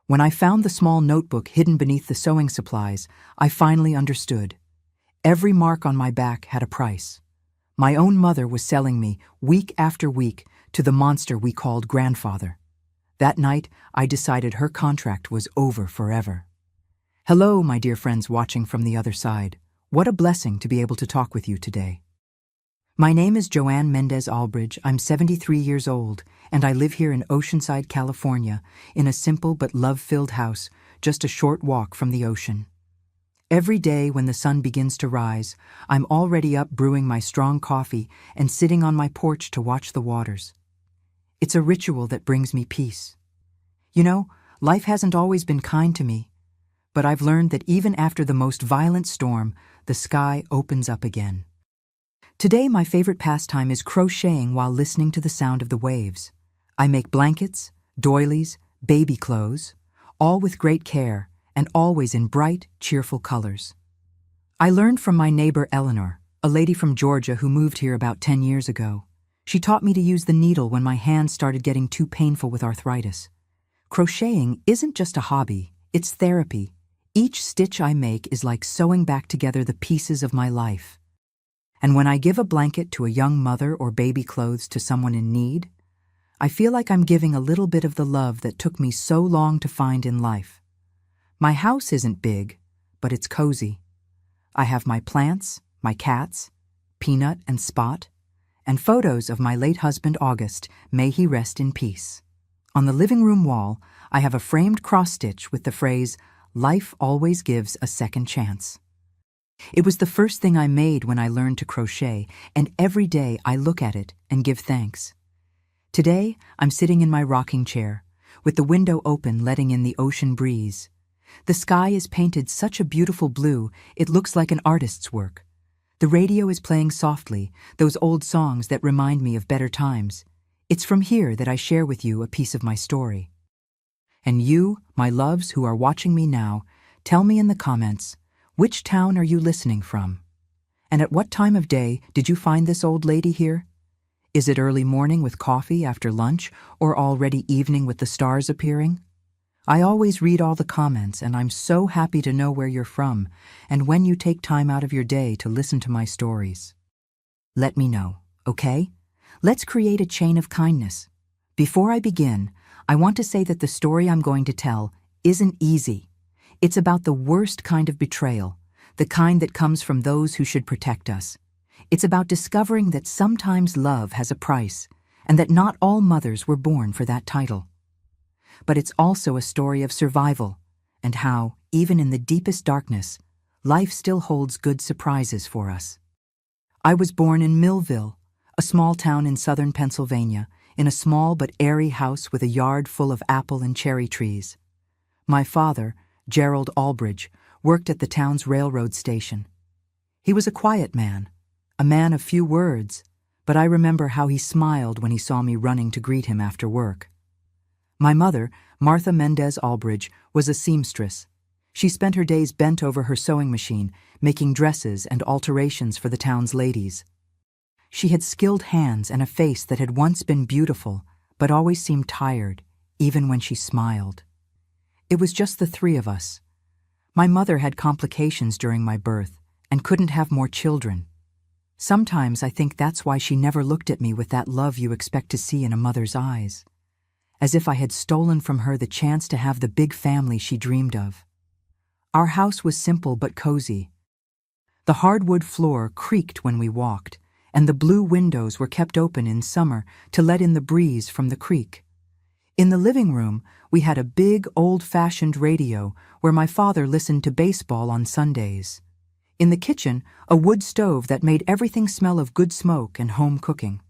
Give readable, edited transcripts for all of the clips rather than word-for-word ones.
When I found the small notebook hidden beneath the sewing supplies, I finally understood. Every mark on my back had a price. My own mother was selling me, week after week, to the monster we called grandfather. That night, I decided her contract was over forever. Hello, my dear friends watching from the other side. What a blessing to be able to talk with you today. My name is Joanne Mendez Albridge. I'm 73 years old, and I live here in Oceanside, California, in a simple but love-filled house, just a short walk from the ocean. Every day when the sun begins to rise, I'm already up brewing my strong coffee and sitting on my porch to watch the waters. It's a ritual that brings me peace. You know, life hasn't always been kind to me, but I've learned that even after the most violent storm, the sky opens up again. Today, my favorite pastime is crocheting while listening to the sound of the waves. I make blankets, doilies, baby clothes, all with great care and always in bright, cheerful colors. I learned from my neighbor Eleanor, a lady from Georgia who moved here about 10 years ago. She taught me to use the needle when my hands started getting too painful with arthritis. Crocheting isn't just a hobby, it's therapy. Each stitch I make is like sewing back together the pieces of my life. And when I give a blanket to a young mother or baby clothes to someone in need, I feel like I'm giving a little bit of the love that took me so long to find in life. My house isn't big, but it's cozy. I have my plants, my cats, Peanut and Spot, and photos of my late husband August, may he rest in peace. On the living room wall, I have a framed cross-stitch with the phrase, "Life always gives a second chance." It was the first thing I made when I learned to crochet, and every day I look at it and give thanks. Today, I'm sitting in my rocking chair, with the window open letting in the ocean breeze. The sky is painted such a beautiful blue, it looks like an artist's work. The radio is playing softly, those old songs that remind me of better times. It's from here that I share with you a piece of my story. And you, my loves who are watching me now, tell me in the comments, which town are you listening from? And at what time of day did you find this old lady here? Is it early morning with coffee after lunch, or already evening with the stars appearing? I always read all the comments, and I'm so happy to know where you're from and when you take time out of your day to listen to my stories. Let me know, okay? Let's create a chain of kindness. Before I begin, I want to say that the story I'm going to tell isn't easy. It's about the worst kind of betrayal, the kind that comes from those who should protect us. It's about discovering that sometimes love has a price, and that not all mothers were born for that title. But it's also a story of survival, and how, even in the deepest darkness, life still holds good surprises for us. I was born in Millville, a small town in southern Pennsylvania, in a small but airy house with a yard full of apple and cherry trees. My father, Gerald Albridge, worked at the town's railroad station. He was a quiet man, a man of few words, but I remember how he smiled when he saw me running to greet him after work. My mother, Martha Mendez Albridge, was a seamstress. She spent her days bent over her sewing machine, making dresses and alterations for the town's ladies. She had skilled hands and a face that had once been beautiful, but always seemed tired, even when she smiled. It was just the three of us. My mother had complications during my birth and couldn't have more children. Sometimes I think that's why she never looked at me with that love you expect to see in a mother's eyes, as if I had stolen from her the chance to have the big family she dreamed of. Our house was simple but cozy. The hardwood floor creaked when we walked, and the blue windows were kept open in summer to let in the breeze from the creek. In the living room, we had a big, old-fashioned radio where my father listened to baseball on Sundays. In the kitchen, a wood stove that made everything smell of good smoke and home cooking.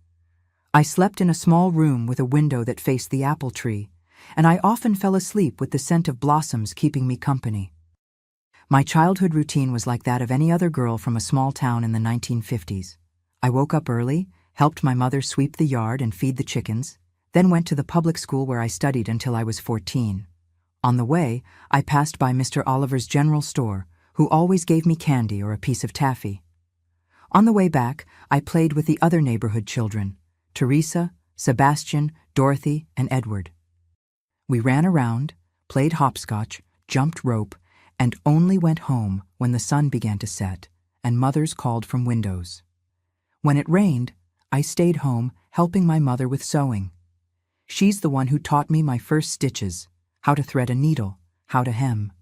I slept in a small room with a window that faced the apple tree, and I often fell asleep with the scent of blossoms keeping me company. My childhood routine was like that of any other girl from a small town in the 1950s. I woke up early, helped my mother sweep the yard and feed the chickens, then went to the public school where I studied until I was 14. On the way, I passed by Mr. Oliver's general store, who always gave me candy or a piece of taffy. On the way back, I played with the other neighborhood children, Teresa, Sebastian, Dorothy, and Edward. We ran around, played hopscotch, jumped rope, and only went home when the sun began to set and mothers called from windows. When it rained, I stayed home helping my mother with sewing. She's the one who taught me my first stitches, how to thread a needle, how to hem.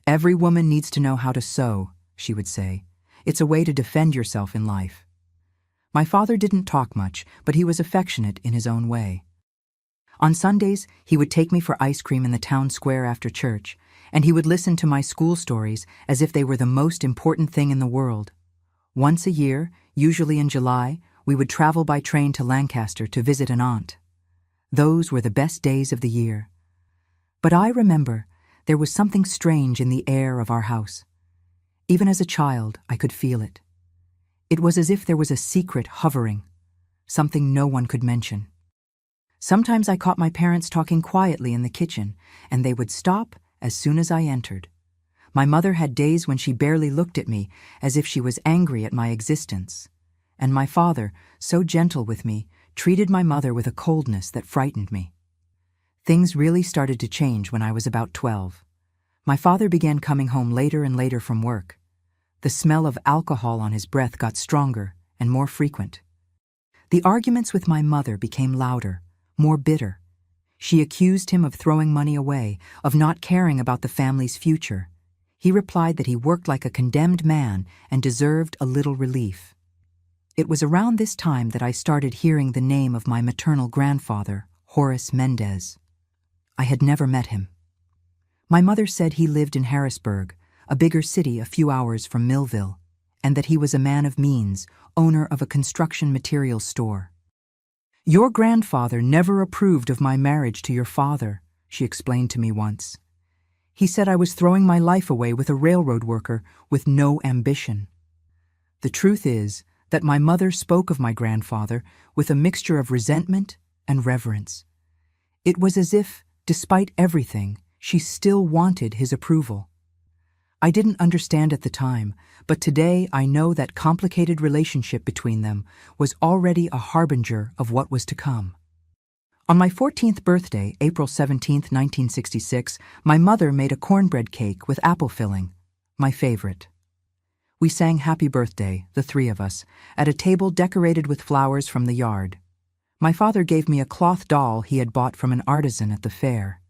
"Every woman needs to know how to sew," she would say. "It's a way to defend yourself in life." My father didn't talk much, but he was affectionate in his own way. On Sundays, he would take me for ice cream in the town square after church, and he would listen to my school stories as if they were the most important thing in the world. Once a year, usually in July, we would travel by train to Lancaster to visit an aunt. Those were the best days of the year. But I remember there was something strange in the air of our house. Even as a child, I could feel it. It was as if there was a secret hovering, something no one could mention. Sometimes I caught my parents talking quietly in the kitchen, and they would stop as soon as I entered. My mother had days when she barely looked at me, as if she was angry at my existence. And my father, so gentle with me, treated my mother with a coldness that frightened me. Things really started to change when I was about 12. My father began coming home later and later from work. The smell of alcohol on his breath got stronger and more frequent. The arguments with my mother became louder, more bitter. She accused him of throwing money away, of not caring about the family's future. He replied that he worked like a condemned man and deserved a little relief. It was around this time that I started hearing the name of my maternal grandfather, Horace Mendez. I had never met him. My mother said he lived in Harrisburg, a bigger city a few hours from Millville, and that he was a man of means, owner of a construction materials store. "Your grandfather never approved of my marriage to your father," she explained to me once. "He said I was throwing my life away with a railroad worker with no ambition." The truth is that my mother spoke of my grandfather with a mixture of resentment and reverence. It was as if, despite everything, she still wanted his approval. I didn't understand at the time, but today I know that complicated relationship between them was already a harbinger of what was to come. On my 14th birthday, April 17, 1966, my mother made a cornbread cake with apple filling, my favorite. We sang Happy Birthday, the three of us, at a table decorated with flowers from the yard. My father gave me a cloth doll he had bought from an artisan at the fair.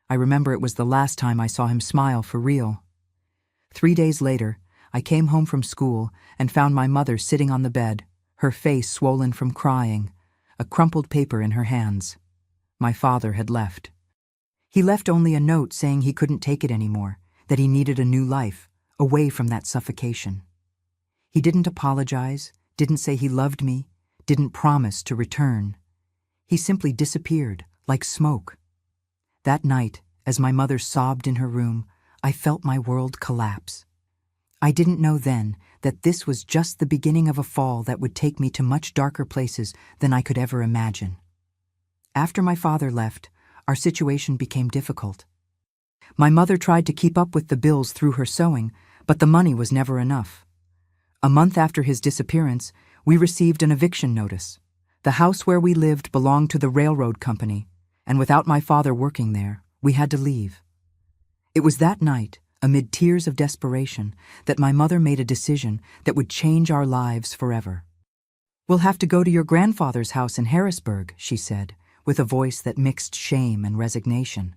I remember it was the last time I saw him smile for real. 3 days later, I came home from school and found my mother sitting on the bed, her face swollen from crying, a crumpled paper in her hands. My father had left. He left only a note saying he couldn't take it anymore, that he needed a new life, away from that suffocation. He didn't apologize, didn't say he loved me, didn't promise to return. He simply disappeared, like smoke. That night, as my mother sobbed in her room, I felt my world collapse. I didn't know then that this was just the beginning of a fall that would take me to much darker places than I could ever imagine. After my father left, our situation became difficult. My mother tried to keep up with the bills through her sewing, but the money was never enough. A month after his disappearance, we received an eviction notice. The house where we lived belonged to the railroad company, and without my father working there, we had to leave. It was that night, amid tears of desperation, that my mother made a decision that would change our lives forever. "We'll have to go to your grandfather's house in Harrisburg," she said, with a voice that mixed shame and resignation.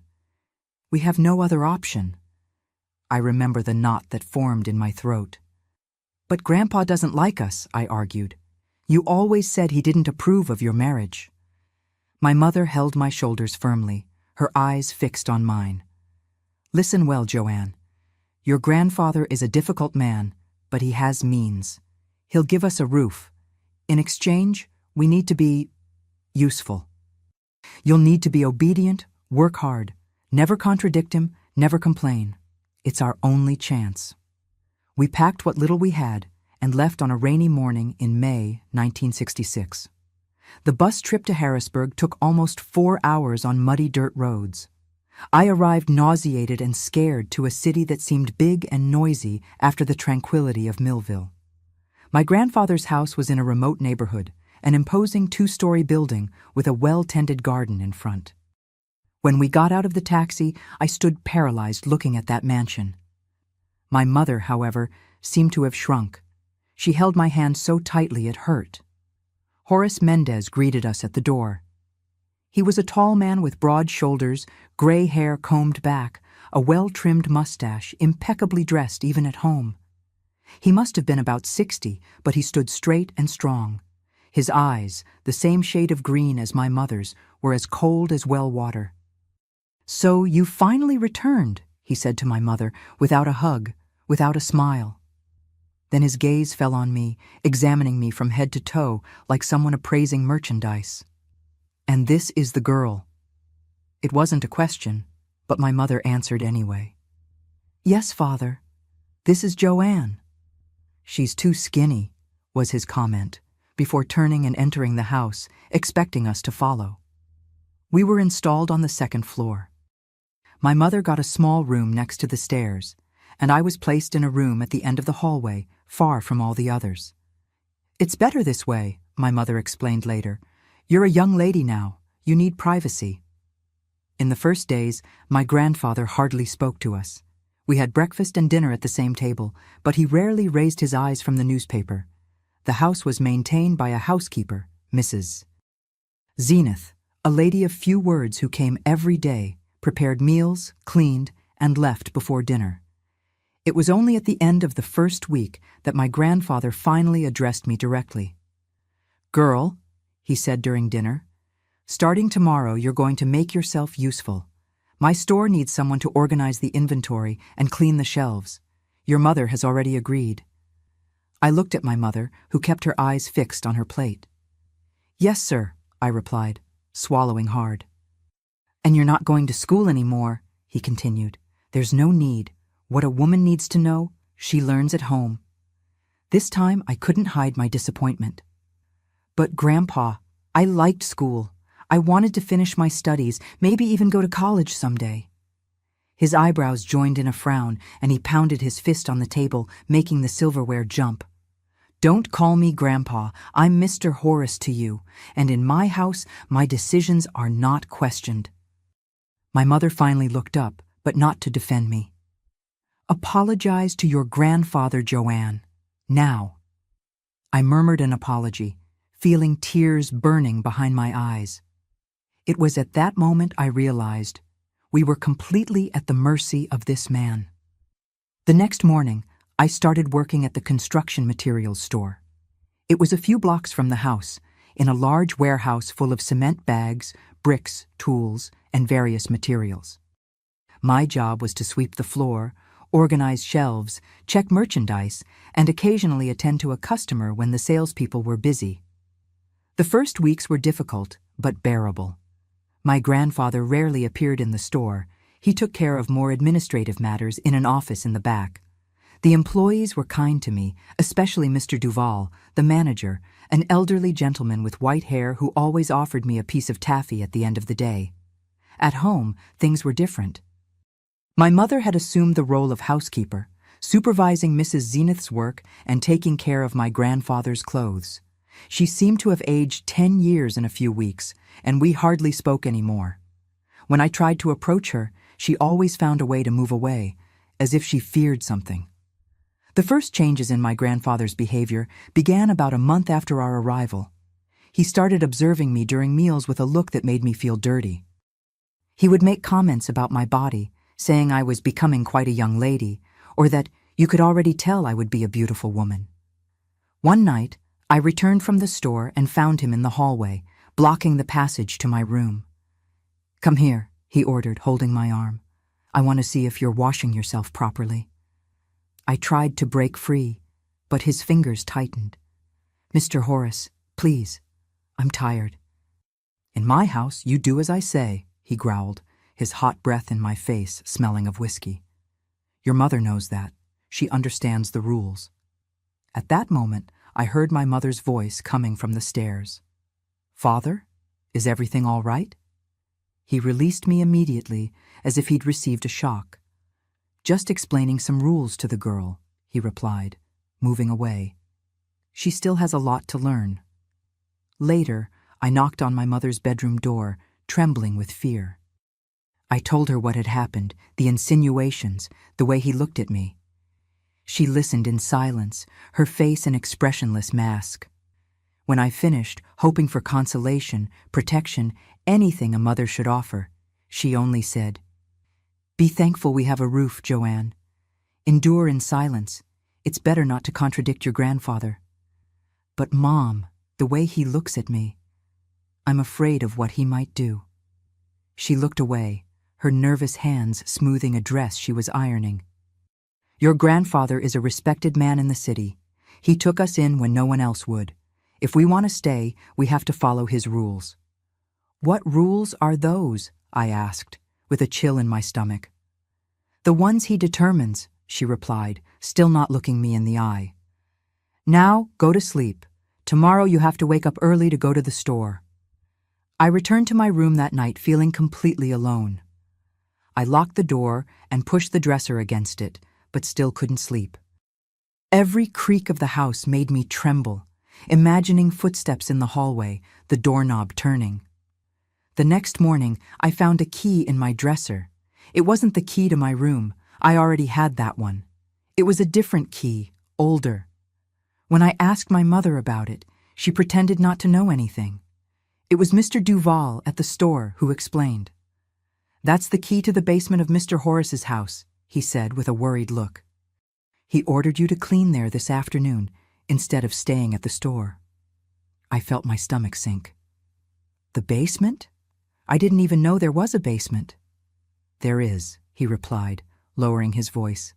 "We have no other option." I remember the knot that formed in my throat. "But Grandpa doesn't like us," I argued. "You always said he didn't approve of your marriage." My mother held my shoulders firmly, her eyes fixed on mine. "Listen well, Joanne. Your grandfather is a difficult man, but he has means. He'll give us a roof. In exchange, we need to be useful. You'll need to be obedient, work hard, never contradict him, never complain. It's our only chance." We packed what little we had and left on a rainy morning in May 1966. The bus trip to Harrisburg took almost 4 hours on muddy dirt roads. I arrived nauseated and scared to a city that seemed big and noisy after the tranquility of Millville. My grandfather's house was in a remote neighborhood, an imposing 2-story building with a well-tended garden in front. When we got out of the taxi, I stood paralyzed looking at that mansion. My mother, however, seemed to have shrunk. She held my hand so tightly it hurt. Horace Mendez greeted us at the door. He was a tall man with broad shoulders, gray hair combed back, a well-trimmed mustache, impeccably dressed even at home. He must have been about 60, but he stood straight and strong. His eyes, the same shade of green as my mother's, were as cold as well water. "So you finally returned," he said to my mother, without a hug, without a smile. Then his gaze fell on me, examining me from head to toe like someone appraising merchandise. "And this is the girl." It wasn't a question, but my mother answered anyway. "Yes, father. This is Joanne." "She's too skinny," was his comment, before turning and entering the house, expecting us to follow. We were installed on the second floor. My mother got a small room next to the stairs, and I was placed in a room at the end of the hallway, far from all the others. "It's better this way," my mother explained later. "You're a young lady now. You need privacy." In the first days, my grandfather hardly spoke to us. We had breakfast and dinner at the same table, but he rarely raised his eyes from the newspaper. The house was maintained by a housekeeper, Mrs. Zenith, a lady of few words who came every day, prepared meals, cleaned, and left before dinner. It was only at the end of the first week that my grandfather finally addressed me directly. "Girl," he said during dinner, "starting tomorrow you're going to make yourself useful. My store needs someone to organize the inventory and clean the shelves. Your mother has already agreed." I looked at my mother, who kept her eyes fixed on her plate. "Yes, sir," I replied, swallowing hard. "And you're not going to school anymore," he continued. "There's no need. What a woman needs to know, she learns at home." This time I couldn't hide my disappointment. "But Grandpa, I liked school. I wanted to finish my studies, maybe even go to college someday." His eyebrows joined in a frown, and he pounded his fist on the table, making the silverware jump. "Don't call me Grandpa. I'm Mr. Horace to you, and in my house, my decisions are not questioned." My mother finally looked up, but not to defend me. "Apologize to your grandfather, Joanne. Now." I murmured an apology, feeling tears burning behind my eyes. It was at that moment I realized we were completely at the mercy of this man. The next morning, I started working at the construction materials store. It was a few blocks from the house, in a large warehouse full of cement bags, bricks, tools, and various materials. My job was to sweep the floor, organize shelves, check merchandise, and occasionally attend to a customer when the salespeople were busy. The first weeks were difficult, but bearable. My grandfather rarely appeared in the store. He took care of more administrative matters in an office in the back. The employees were kind to me, especially Mr. Duval, the manager, an elderly gentleman with white hair who always offered me a piece of taffy at the end of the day. At home, things were different. My mother had assumed the role of housekeeper, supervising Mrs. Zenith's work and taking care of my grandfather's clothes. She seemed to have aged 10 years in a few weeks, and we hardly spoke anymore. When I tried to approach her, she always found a way to move away, as if she feared something. The first changes in my grandfather's behavior began about a month after our arrival. He started observing me during meals with a look that made me feel dirty. He would make comments about my body, saying I was becoming quite a young lady, or that you could already tell I would be a beautiful woman. One night, I returned from the store and found him in the hallway, blocking the passage to my room. "Come here," he ordered, holding my arm. "I want to see if you're washing yourself properly." I tried to break free, but his fingers tightened. "Mr. Horace, please, I'm tired." "In my house, you do as I say," he growled, his hot breath in my face smelling of whiskey. "Your mother knows that. She understands the rules." At that moment, I heard my mother's voice coming from the stairs. "Father, is everything all right?" He released me immediately, as if he'd received a shock. "Just explaining some rules to the girl," he replied, moving away. "She still has a lot to learn." Later, I knocked on my mother's bedroom door, trembling with fear. I told her what had happened, the insinuations, the way he looked at me. She listened in silence, her face an expressionless mask. When I finished, hoping for consolation, protection, anything a mother should offer, she only said, "Be thankful we have a roof, Joanne. Endure in silence. It's better not to contradict your grandfather." "But Mom, the way he looks at me, I'm afraid of what he might do." She looked away, her nervous hands smoothing a dress she was ironing. "Your grandfather is a respected man in the city. He took us in when no one else would. If we want to stay, we have to follow his rules." "What rules are those?" I asked, with a chill in my stomach. "The ones he determines," she replied, still not looking me in the eye. "Now, go to sleep. Tomorrow you have to wake up early to go to the store." I returned to my room that night feeling completely alone. I locked the door and pushed the dresser against it, but still couldn't sleep. Every creak of the house made me tremble, imagining footsteps in the hallway, the doorknob turning. The next morning, I found a key in my dresser. It wasn't the key to my room. I already had that one. It was a different key, older. When I asked my mother about it, she pretended not to know anything. It was Mr. Duval at the store who explained. "That's the key to the basement of Mr. Horace's house," he said with a worried look. "He ordered you to clean there this afternoon instead of staying at the store." I felt my stomach sink. "The basement? I didn't even know there was a basement." "There is," he replied, lowering his voice.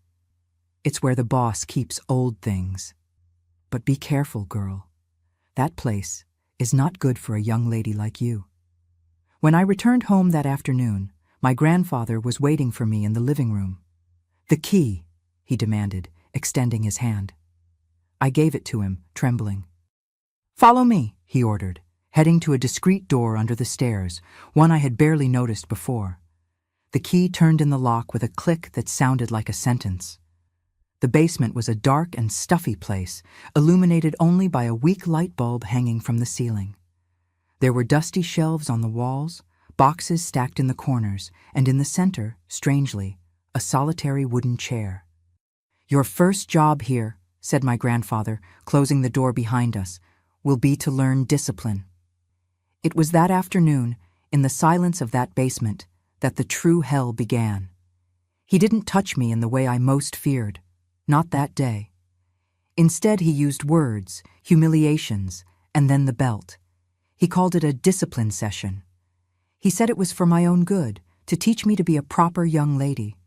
"It's where the boss keeps old things. But be careful, girl. That place is not good for a young lady like you." When I returned home that afternoon, my grandfather was waiting for me in the living room. "The key," he demanded, extending his hand. I gave it to him, trembling. "Follow me," he ordered, heading to a discreet door under the stairs, one I had barely noticed before. The key turned in the lock with a click that sounded like a sentence. The basement was a dark and stuffy place, illuminated only by a weak light bulb hanging from the ceiling. There were dusty shelves on the walls, boxes stacked in the corners, and in the center, strangely, a solitary wooden chair. "Your first job here," said my grandfather, closing the door behind us, "will be to learn discipline." It was that afternoon, in the silence of that basement, that the true hell began. He didn't touch me in the way I most feared. Not that day. Instead, he used words, humiliations, and then the belt. He called it a discipline session. He said it was for my own good, to teach me to be a proper young lady.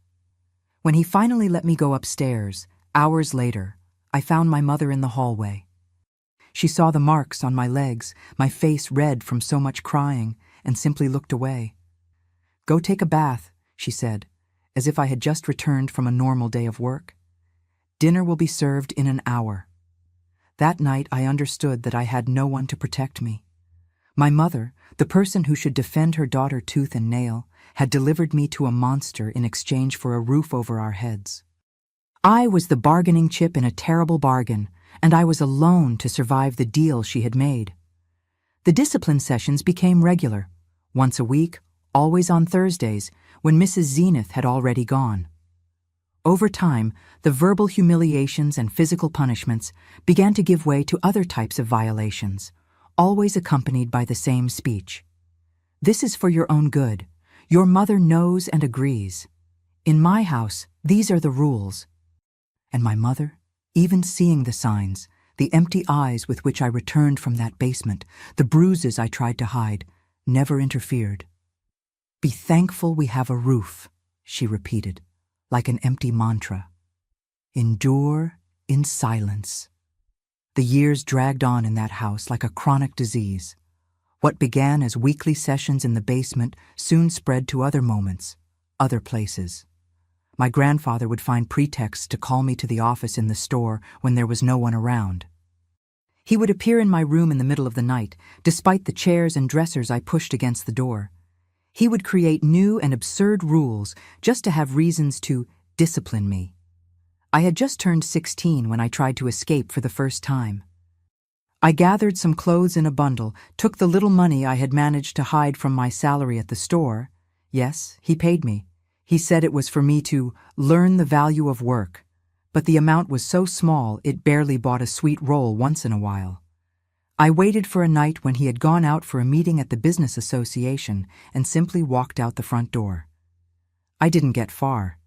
When he finally let me go upstairs, hours later, I found my mother in the hallway. She saw the marks on my legs, my face red from so much crying, and simply looked away. "Go take a bath," she said, as if I had just returned from a normal day of work. "Dinner will be served in an hour." That night I understood that I had no one to protect me. My mother, the person who should defend her daughter tooth and nail, had delivered me to a monster in exchange for a roof over our heads. I was the bargaining chip in a terrible bargain, and I was alone to survive the deal she had made. The discipline sessions became regular, once a week, always on Thursdays, when Mrs. Zenith had already gone. Over time, the verbal humiliations and physical punishments began to give way to other types of violations, always accompanied by the same speech. "This is for your own good. Your mother knows and agrees. In my house, these are the rules." And my mother, even seeing the signs, the empty eyes with which I returned from that basement, the bruises I tried to hide, never interfered. "Be thankful we have a roof," she repeated, like an empty mantra. "Endure in silence." The years dragged on in that house like a chronic disease. What began as weekly sessions in the basement soon spread to other moments, other places. My grandfather would find pretexts to call me to the office in the store when there was no one around. He would appear in my room in the middle of the night, despite the chairs and dressers I pushed against the door. He would create new and absurd rules just to have reasons to discipline me. I had just turned 16 when I tried to escape for the first time. I gathered some clothes in a bundle, took the little money I had managed to hide from my salary at the store, Yes, he paid me. He said it was for me to learn the value of work, but the amount was so small it barely bought a sweet roll once in a while. I waited for a night when he had gone out for a meeting at the business association and simply walked out the front door. I didn't get far.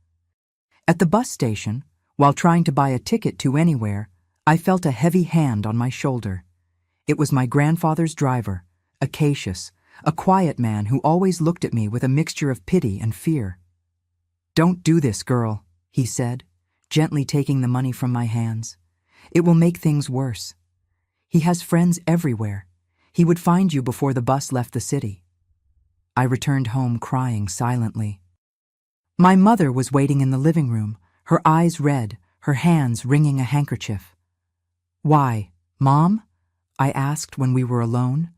At the bus station, while trying to buy a ticket to anywhere, I felt a heavy hand on my shoulder. It was my grandfather's driver, Acacius, a quiet man who always looked at me with a mixture of pity and fear. "Don't do this, girl," he said, gently taking the money from my hands. "It will make things worse. He has friends everywhere. He would find you before the bus left the city." I returned home crying silently. My mother was waiting in the living room, her eyes red, her hands wringing a handkerchief. "Why, Mom?" I asked when we were alone.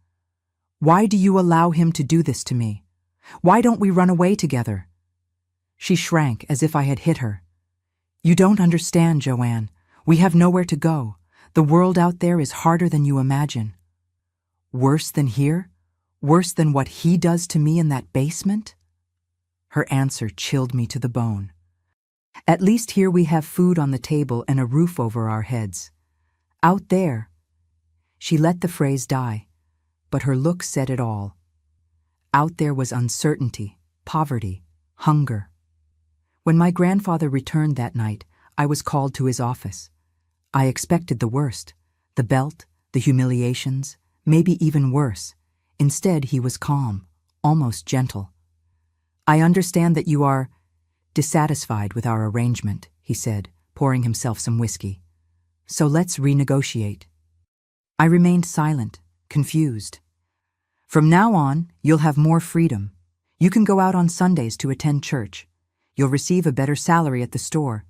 "Why do you allow him to do this to me? Why don't we run away together?" She shrank as if I had hit her. "You don't understand, Joanne. We have nowhere to go. The world out there is harder than you imagine." "Worse than here? Worse than what he does to me in that basement?" Her answer chilled me to the bone. "At least here we have food on the table and a roof over our heads. Out there—" She let the phrase die, but her look said it all. Out there was uncertainty, poverty, hunger. When my grandfather returned that night, I was called to his office. I expected the worst, the belt, the humiliations, maybe even worse. Instead, he was calm, almost gentle. "I understand that you are dissatisfied with our arrangement," he said, pouring himself some whiskey. "So let's renegotiate." I remained silent, confused. "From now on, you'll have more freedom. You can go out on Sundays to attend church. You'll receive a better salary at the store.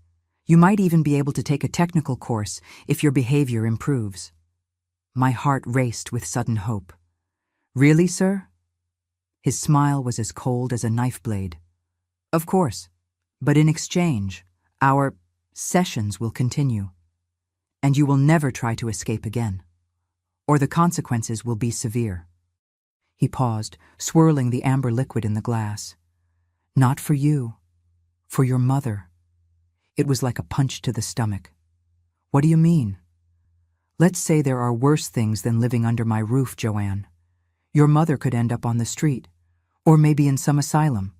You might even be able to take a technical course if your behavior improves." My heart raced with sudden hope. "Really, sir?" His smile was as cold as a knife blade. "Of course, but in exchange, our sessions will continue. And you will never try to escape again, or the consequences will be severe." He paused, swirling the amber liquid in the glass. "Not for you, for your mother." It was like a punch to the stomach. "What do you mean?" "Let's say there are worse things than living under my roof, Joanne. Your mother could end up on the street, or maybe in some asylum.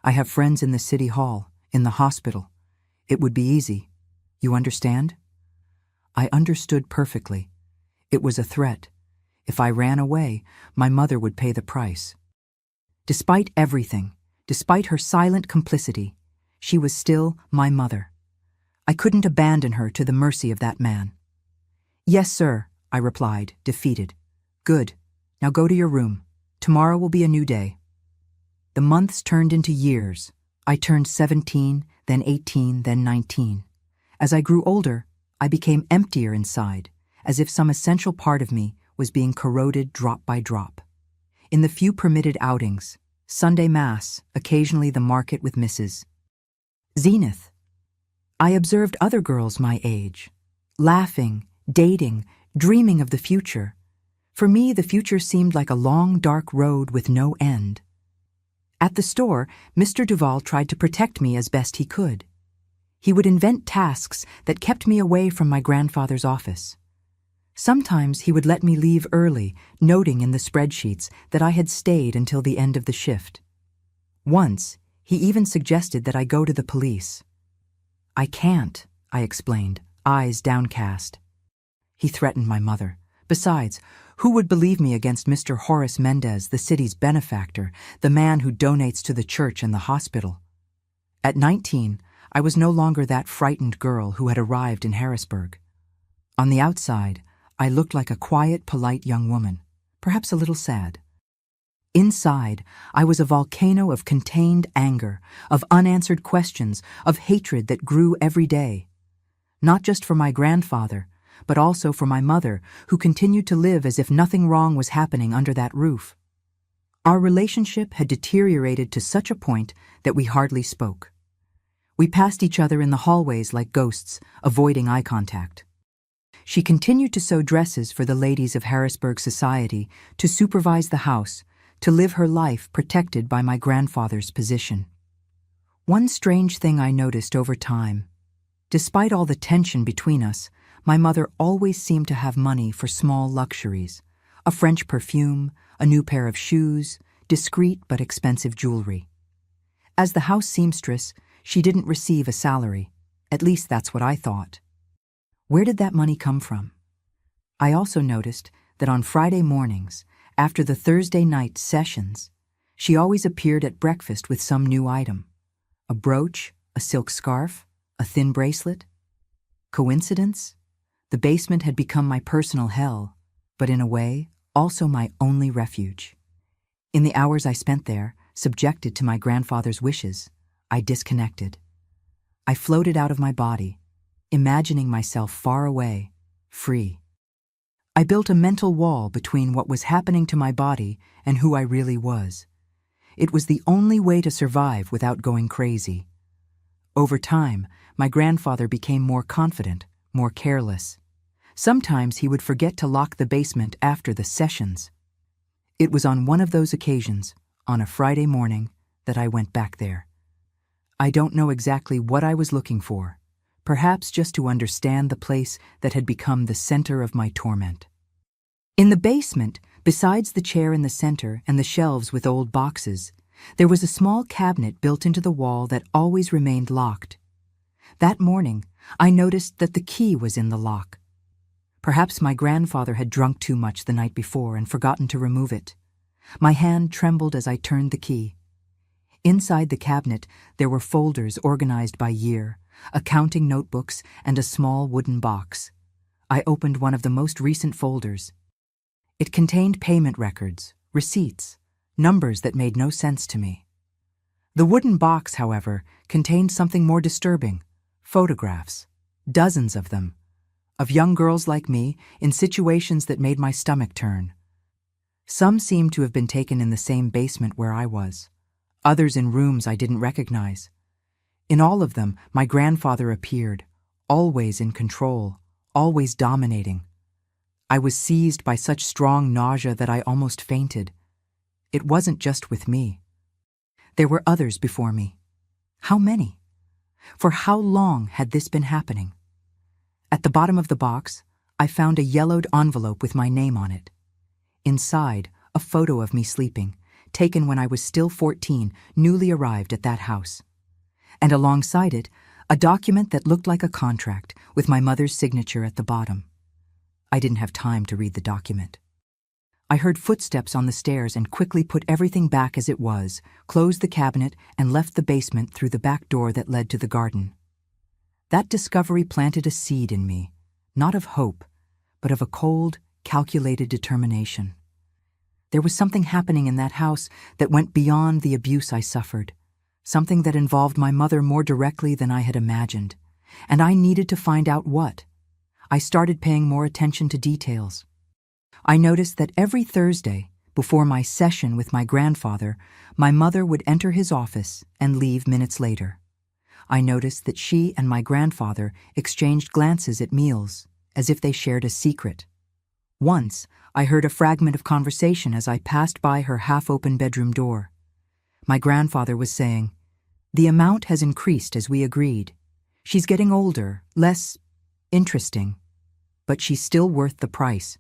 I have friends in the city hall, in the hospital. It would be easy. You understand?" I understood perfectly. It was a threat. If I ran away, my mother would pay the price. Despite everything, despite her silent complicity, she was still my mother. I couldn't abandon her to the mercy of that man. "Yes, sir," I replied, defeated. "Good. Now go to your room. Tomorrow will be a new day." The months turned into years. I turned 17, then 18, then 19. As I grew older, I became emptier inside, as if some essential part of me was being corroded drop by drop. In the few permitted outings, Sunday Mass, occasionally the market with Mrs. Zenith, I observed other girls my age, laughing, dating, dreaming of the future. For me, the future seemed like a long, dark road with no end. At the store, Mr. Duval tried to protect me as best he could. He would invent tasks that kept me away from my grandfather's office. Sometimes he would let me leave early, noting in the spreadsheets that I had stayed until the end of the shift. Once, he even suggested that I go to the police. "I can't," I explained, eyes downcast. He threatened my mother. Besides, who would believe me against Mr. Horace Mendez, the city's benefactor, the man who donates to the church and the hospital? At 19, I was no longer that frightened girl who had arrived in Harrisburg. On the outside, I looked like a quiet, polite young woman, perhaps a little sad. Inside, I was a volcano of contained anger, of unanswered questions, of hatred that grew every day. Not just for my grandfather, but also for my mother, who continued to live as if nothing wrong was happening under that roof. Our relationship had deteriorated to such a point that we hardly spoke. We passed each other in the hallways like ghosts, avoiding eye contact. She continued to sew dresses for the ladies of Harrisburg society, to supervise the house, to live her life protected by my grandfather's position. One strange thing I noticed over time: despite all the tension between us, my mother always seemed to have money for small luxuries: a French perfume, a new pair of shoes, discreet but expensive jewelry. As the house seamstress, she didn't receive a salary. At least that's what I thought. Where did that money come from? I also noticed that on Friday mornings, after the Thursday night sessions, she always appeared at breakfast with some new item: a brooch, a silk scarf, a thin bracelet. Coincidence? The basement had become my personal hell, but in a way, also my only refuge. In the hours I spent there, subjected to my grandfather's wishes, I disconnected. I floated out of my body, imagining myself far away, free. I built a mental wall between what was happening to my body and who I really was. It was the only way to survive without going crazy. Over time, my grandfather became more confident, more careless. Sometimes he would forget to lock the basement after the sessions. It was on one of those occasions, on a Friday morning, that I went back there. I don't know exactly what I was looking for, perhaps just to understand the place that had become the center of my torment. In the basement, besides the chair in the center and the shelves with old boxes, there was a small cabinet built into the wall that always remained locked. That morning, I noticed that the key was in the lock. Perhaps my grandfather had drunk too much the night before and forgotten to remove it. My hand trembled as I turned the key. Inside the cabinet, there were folders organized by year, accounting notebooks, and a small wooden box. I opened one of the most recent folders. It contained payment records, receipts, numbers that made no sense to me. The wooden box, however, contained something more disturbing: photographs, dozens of them, of young girls like me in situations that made my stomach turn. Some seemed to have been taken in the same basement where I was, others in rooms I didn't recognize. In all of them, my grandfather appeared, always in control, always dominating. I was seized by such strong nausea that I almost fainted. It wasn't just with me. There were others before me. How many? For how long had this been happening? At the bottom of the box, I found a yellowed envelope with my name on it. Inside, a photo of me sleeping, taken when I was still 14, newly arrived at that house. And alongside it, a document that looked like a contract with my mother's signature at the bottom. I didn't have time to read the document. I heard footsteps on the stairs and quickly put everything back as it was, closed the cabinet, and left the basement through the back door that led to the garden. That discovery planted a seed in me, not of hope, but of a cold, calculated determination. There was something happening in that house that went beyond the abuse I suffered, something that involved my mother more directly than I had imagined, and I needed to find out what. I started paying more attention to details. I noticed that every Thursday, before my session with my grandfather, my mother would enter his office and leave minutes later. I noticed that she and my grandfather exchanged glances at meals, as if they shared a secret. Once, I heard a fragment of conversation as I passed by her half-open bedroom door. My grandfather was saying, "The amount has increased as we agreed. She's getting older, less interesting, but she's still worth the price."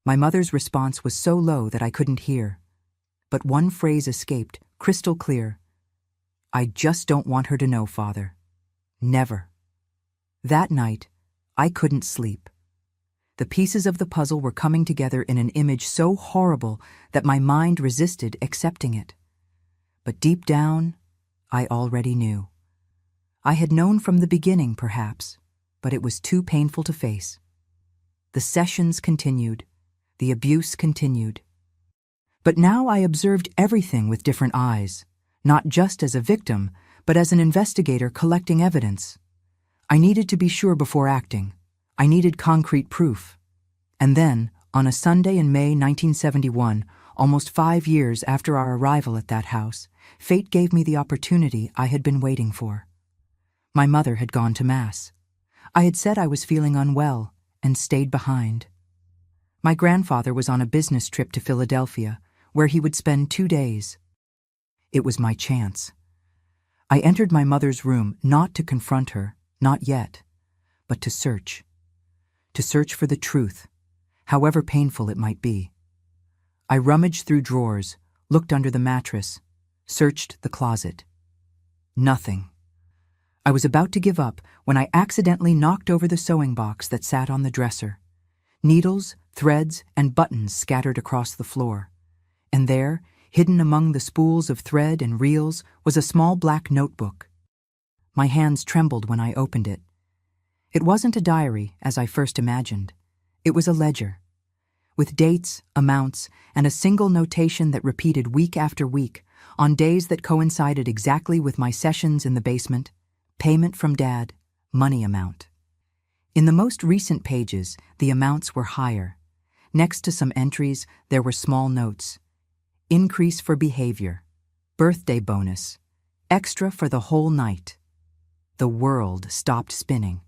My mother's response was so low that I couldn't hear. But one phrase escaped, crystal clear. "I just don't want her to know, Father. Never." That night, I couldn't sleep. The pieces of the puzzle were coming together in an image so horrible that my mind resisted accepting it. But deep down, I already knew. I had known from the beginning, perhaps, but it was too painful to face. The sessions continued. The abuse continued. But now I observed everything with different eyes, not just as a victim, but as an investigator collecting evidence. I needed to be sure before acting. I needed concrete proof. And then, on a Sunday in May 1971, almost 5 years after our arrival at that house, fate gave me the opportunity I had been waiting for. My mother had gone to Mass. I had said I was feeling unwell and stayed behind. My grandfather was on a business trip to Philadelphia, where he would spend 2 days. It was my chance. I entered my mother's room not to confront her, not yet, but to search. To search for the truth, however painful it might be. I rummaged through drawers, looked under the mattress, searched the closet. Nothing. I was about to give up when I accidentally knocked over the sewing box that sat on the dresser. Needles, threads, and buttons scattered across the floor. And there, hidden among the spools of thread and reels, was a small black notebook. My hands trembled when I opened it. It wasn't a diary, as I first imagined. It was a ledger, with dates, amounts, and a single notation that repeated week after week, on days that coincided exactly with my sessions in the basement: payment from Dad, money amount. In the most recent pages, the amounts were higher. Next to some entries, there were small notes: increase for behavior, birthday bonus, extra for the whole night. The world stopped spinning.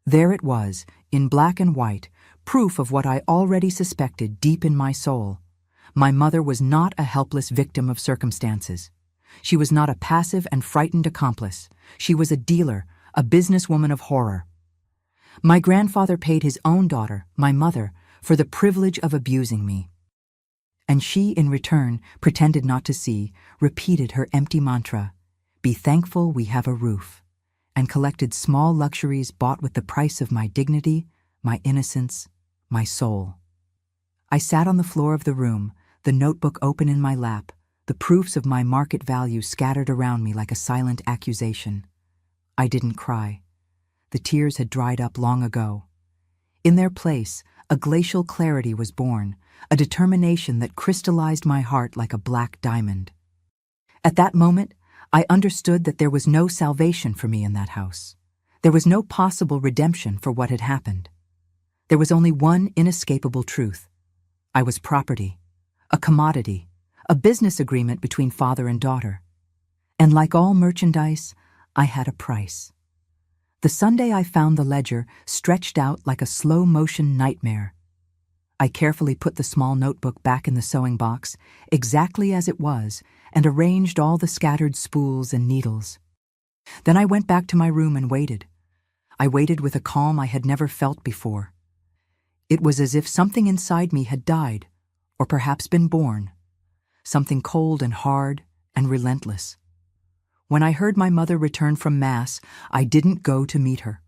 There it was, in black and white, proof of what I already suspected deep in my soul. My mother was not a helpless victim of circumstances. She was not a passive and frightened accomplice. She was a dealer, a businesswoman of horror. My grandfather paid his own daughter, my mother, for the privilege of abusing me. And she, in return, pretended not to see, repeated her empty mantra, "Be thankful we have a roof," and collected small luxuries bought with the price of my dignity, my innocence, my soul. I sat on the floor of the room, the notebook open in my lap, the proofs of my market value scattered around me like a silent accusation. I didn't cry. The tears had dried up long ago. In their place, a glacial clarity was born, a determination that crystallized my heart like a black diamond. At that moment, I understood that there was no salvation for me in that house. There was no possible redemption for what had happened. There was only one inescapable truth. I was property, a commodity, a business agreement between father and daughter. And like all merchandise, I had a price. The Sunday I found the ledger stretched out like a slow-motion nightmare. I carefully put the small notebook back in the sewing box, exactly as it was, and arranged all the scattered spools and needles. Then I went back to my room and waited. I waited with a calm I had never felt before. It was as if something inside me had died, or perhaps been born. Something cold and hard and relentless. When I heard my mother return from Mass, I didn't go to meet her.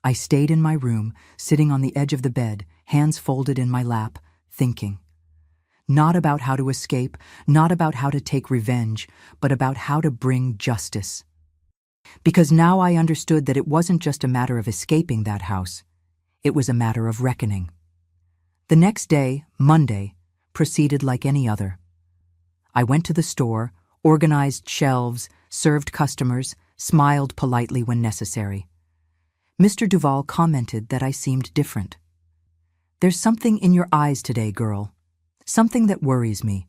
I stayed in my room, sitting on the edge of the bed, hands folded in my lap, thinking. Not about how to escape, not about how to take revenge, but about how to bring justice. Because now I understood that it wasn't just a matter of escaping that house. It was a matter of reckoning. The next day, Monday, proceeded like any other. I went to the store, organized shelves, served customers, smiled politely when necessary. Mr. Duval commented that I seemed different. "There's something in your eyes today, girl. Something that worries me."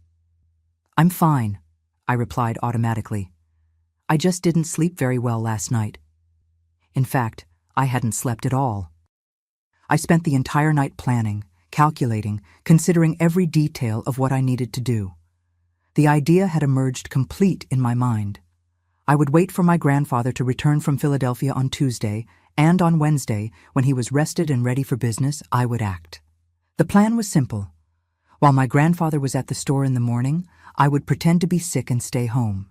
"I'm fine," I replied automatically. "I just didn't sleep very well last night." In fact, I hadn't slept at all. I spent the entire night planning, calculating, considering every detail of what I needed to do. The idea had emerged complete in my mind. I would wait for my grandfather to return from Philadelphia on Tuesday, and on Wednesday, when he was rested and ready for business, I would act. The plan was simple. While my grandfather was at the store in the morning, I would pretend to be sick and stay home.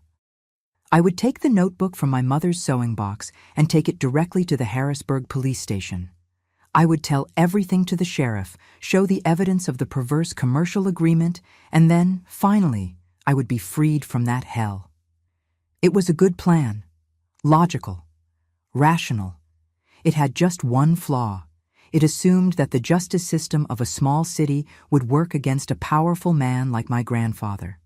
I would take the notebook from my mother's sewing box and take it directly to the Harrisburg police station. I would tell everything to the sheriff, show the evidence of the perverse commercial agreement, and then, finally, I would be freed from that hell. It was a good plan, logical, rational. It had just one flaw. It assumed that the justice system of a small city would work against a powerful man like my grandfather.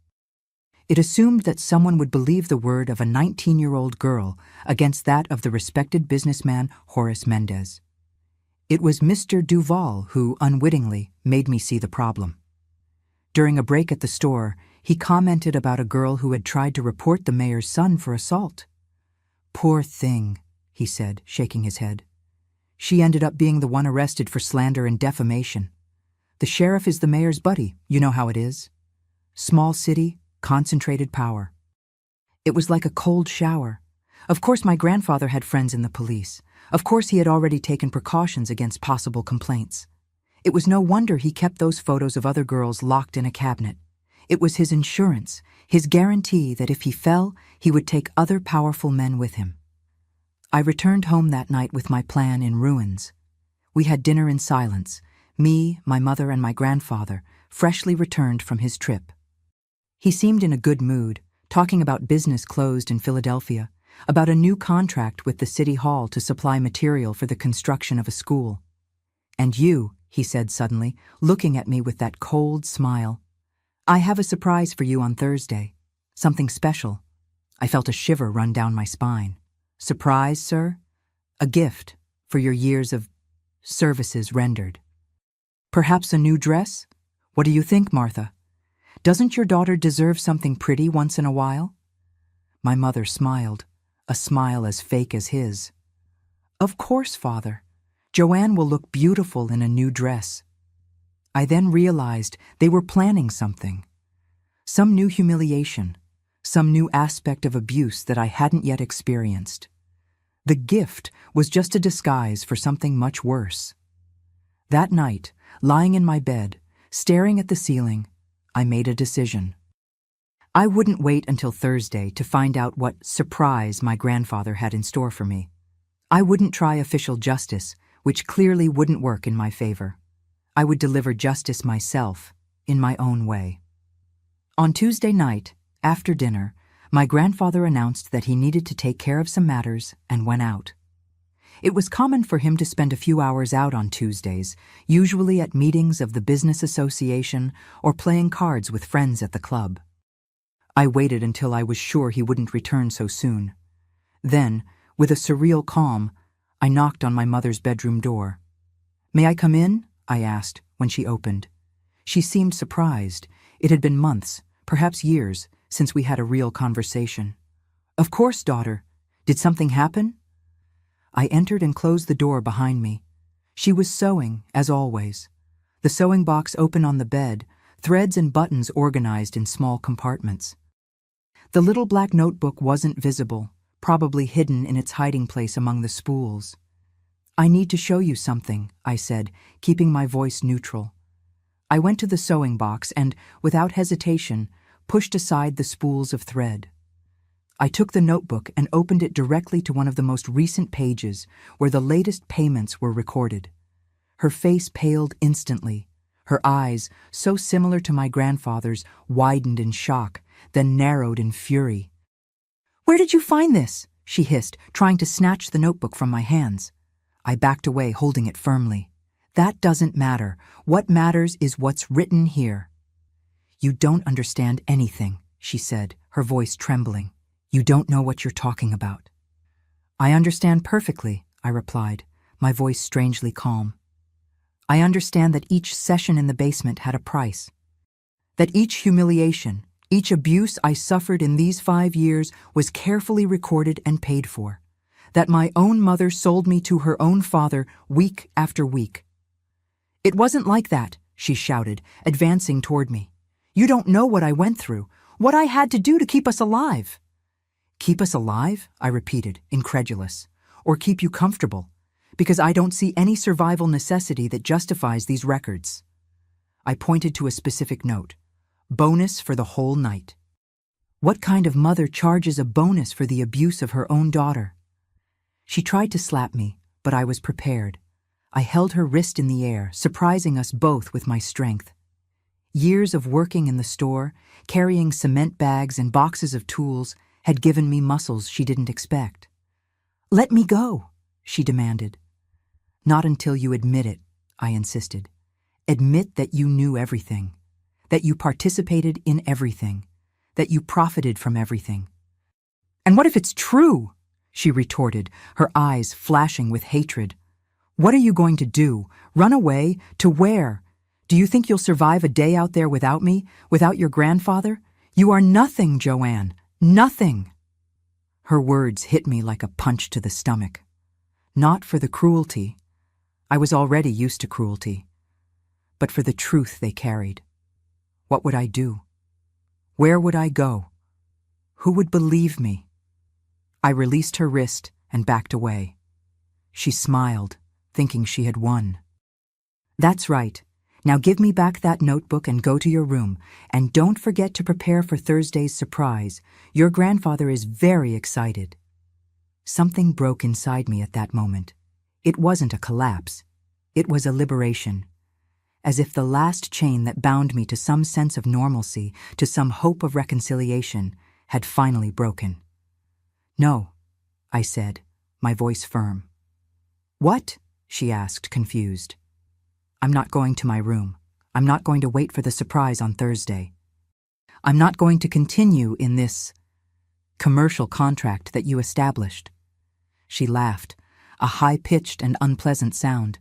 It assumed that someone would believe the word of a 19-year-old girl against that of the respected businessman Horace Mendez. It was Mr. Duval who, unwittingly, made me see the problem. During a break at the store, he commented about a girl who had tried to report the mayor's son for assault. "Poor thing," he said, shaking his head. "She ended up being the one arrested for slander and defamation. The sheriff is the mayor's buddy, you know how it is." Small city, concentrated power. It was like a cold shower. Of course, my grandfather had friends in the police. Of course, he had already taken precautions against possible complaints. It was no wonder he kept those photos of other girls locked in a cabinet. It was his insurance, his guarantee that if he fell, he would take other powerful men with him. I returned home that night with my plan in ruins. We had dinner in silence, me, my mother, and my grandfather, freshly returned from his trip. He seemed in a good mood, talking about business closed in Philadelphia, about a new contract with the city hall to supply material for the construction of a school. "And you," he said suddenly, looking at me with that cold smile. "I have a surprise for you on Thursday. Something special." I felt a shiver run down my spine. "Surprise, sir?" "A gift for your years of services rendered." "Perhaps a new dress? What do you think, Martha? Doesn't your daughter deserve something pretty once in a while?" My mother smiled, a smile as fake as his. "Of course, Father. Joanne will look beautiful in a new dress." I then realized they were planning something. Some new humiliation, some new aspect of abuse that I hadn't yet experienced. The gift was just a disguise for something much worse. That night, lying in my bed, staring at the ceiling, I made a decision. I wouldn't wait until Thursday to find out what surprise my grandfather had in store for me. I wouldn't try official justice, which clearly wouldn't work in my favor. I would deliver justice myself, in my own way. On Tuesday night, after dinner, my grandfather announced that he needed to take care of some matters and went out. It was common for him to spend a few hours out on Tuesdays, usually at meetings of the business association or playing cards with friends at the club. I waited until I was sure he wouldn't return so soon. Then, with a surreal calm, I knocked on my mother's bedroom door. "May I come in?" I asked when she opened. She seemed surprised. It had been months, perhaps years, since we had a real conversation. "Of course, daughter. Did something happen?" I entered and closed the door behind me. She was sewing, as always. The sewing box open on the bed, threads and buttons organized in small compartments. The little black notebook wasn't visible, probably hidden in its hiding place among the spools. "I need to show you something," I said, keeping my voice neutral. I went to the sewing box and, without hesitation, pushed aside the spools of thread. I took the notebook and opened it directly to one of the most recent pages, where the latest payments were recorded. Her face paled instantly. Her eyes, so similar to my grandfather's, widened in shock, then narrowed in fury. "Where did you find this?" she hissed, trying to snatch the notebook from my hands. I backed away, holding it firmly. "That doesn't matter. What matters is what's written here." "You don't understand anything," she said, her voice trembling. "You don't know what you're talking about." "I understand perfectly," I replied, my voice strangely calm. "I understand that each session in the basement had a price. That each humiliation, each abuse I suffered in these 5 years was carefully recorded and paid for. That my own mother sold me to her own father week after week." "It wasn't like that," she shouted, advancing toward me. "You don't know what I went through, what I had to do to keep us alive." "Keep us alive?" I repeated, incredulous. "Or keep you comfortable? Because I don't see any survival necessity that justifies these records." I pointed to a specific note. "Bonus for the whole night." What kind of mother charges a bonus for the abuse of her own daughter? She tried to slap me, but I was prepared. I held her wrist in the air, surprising us both with my strength. Years of working in the store, carrying cement bags and boxes of tools, had given me muscles she didn't expect. "Let me go," she demanded. "Not until you admit it," I insisted. "Admit that you knew everything, that you participated in everything, that you profited from everything." "And what if it's true?" she retorted, her eyes flashing with hatred. "What are you going to do? Run away? To where? Do you think you'll survive a day out there without me, without your grandfather? You are nothing, Joanne. Nothing." Her words hit me like a punch to the stomach. Not for the cruelty. I was already used to cruelty. But for the truth they carried. What would I do? Where would I go? Who would believe me? I released her wrist and backed away. She smiled, thinking she had won. That's right. Now give me back that notebook and go to your room, and don't forget to prepare for Thursday's surprise. Your grandfather is very excited. Something broke inside me at that moment. It wasn't a collapse. It was a liberation. As if the last chain that bound me to some sense of normalcy, to some hope of reconciliation, had finally broken. No, I said, my voice firm. What? She asked, confused. I'm not going to my room. I'm not going to wait for the surprise on Thursday. I'm not going to continue in this commercial contract that you established. She laughed, a high-pitched and unpleasant sound.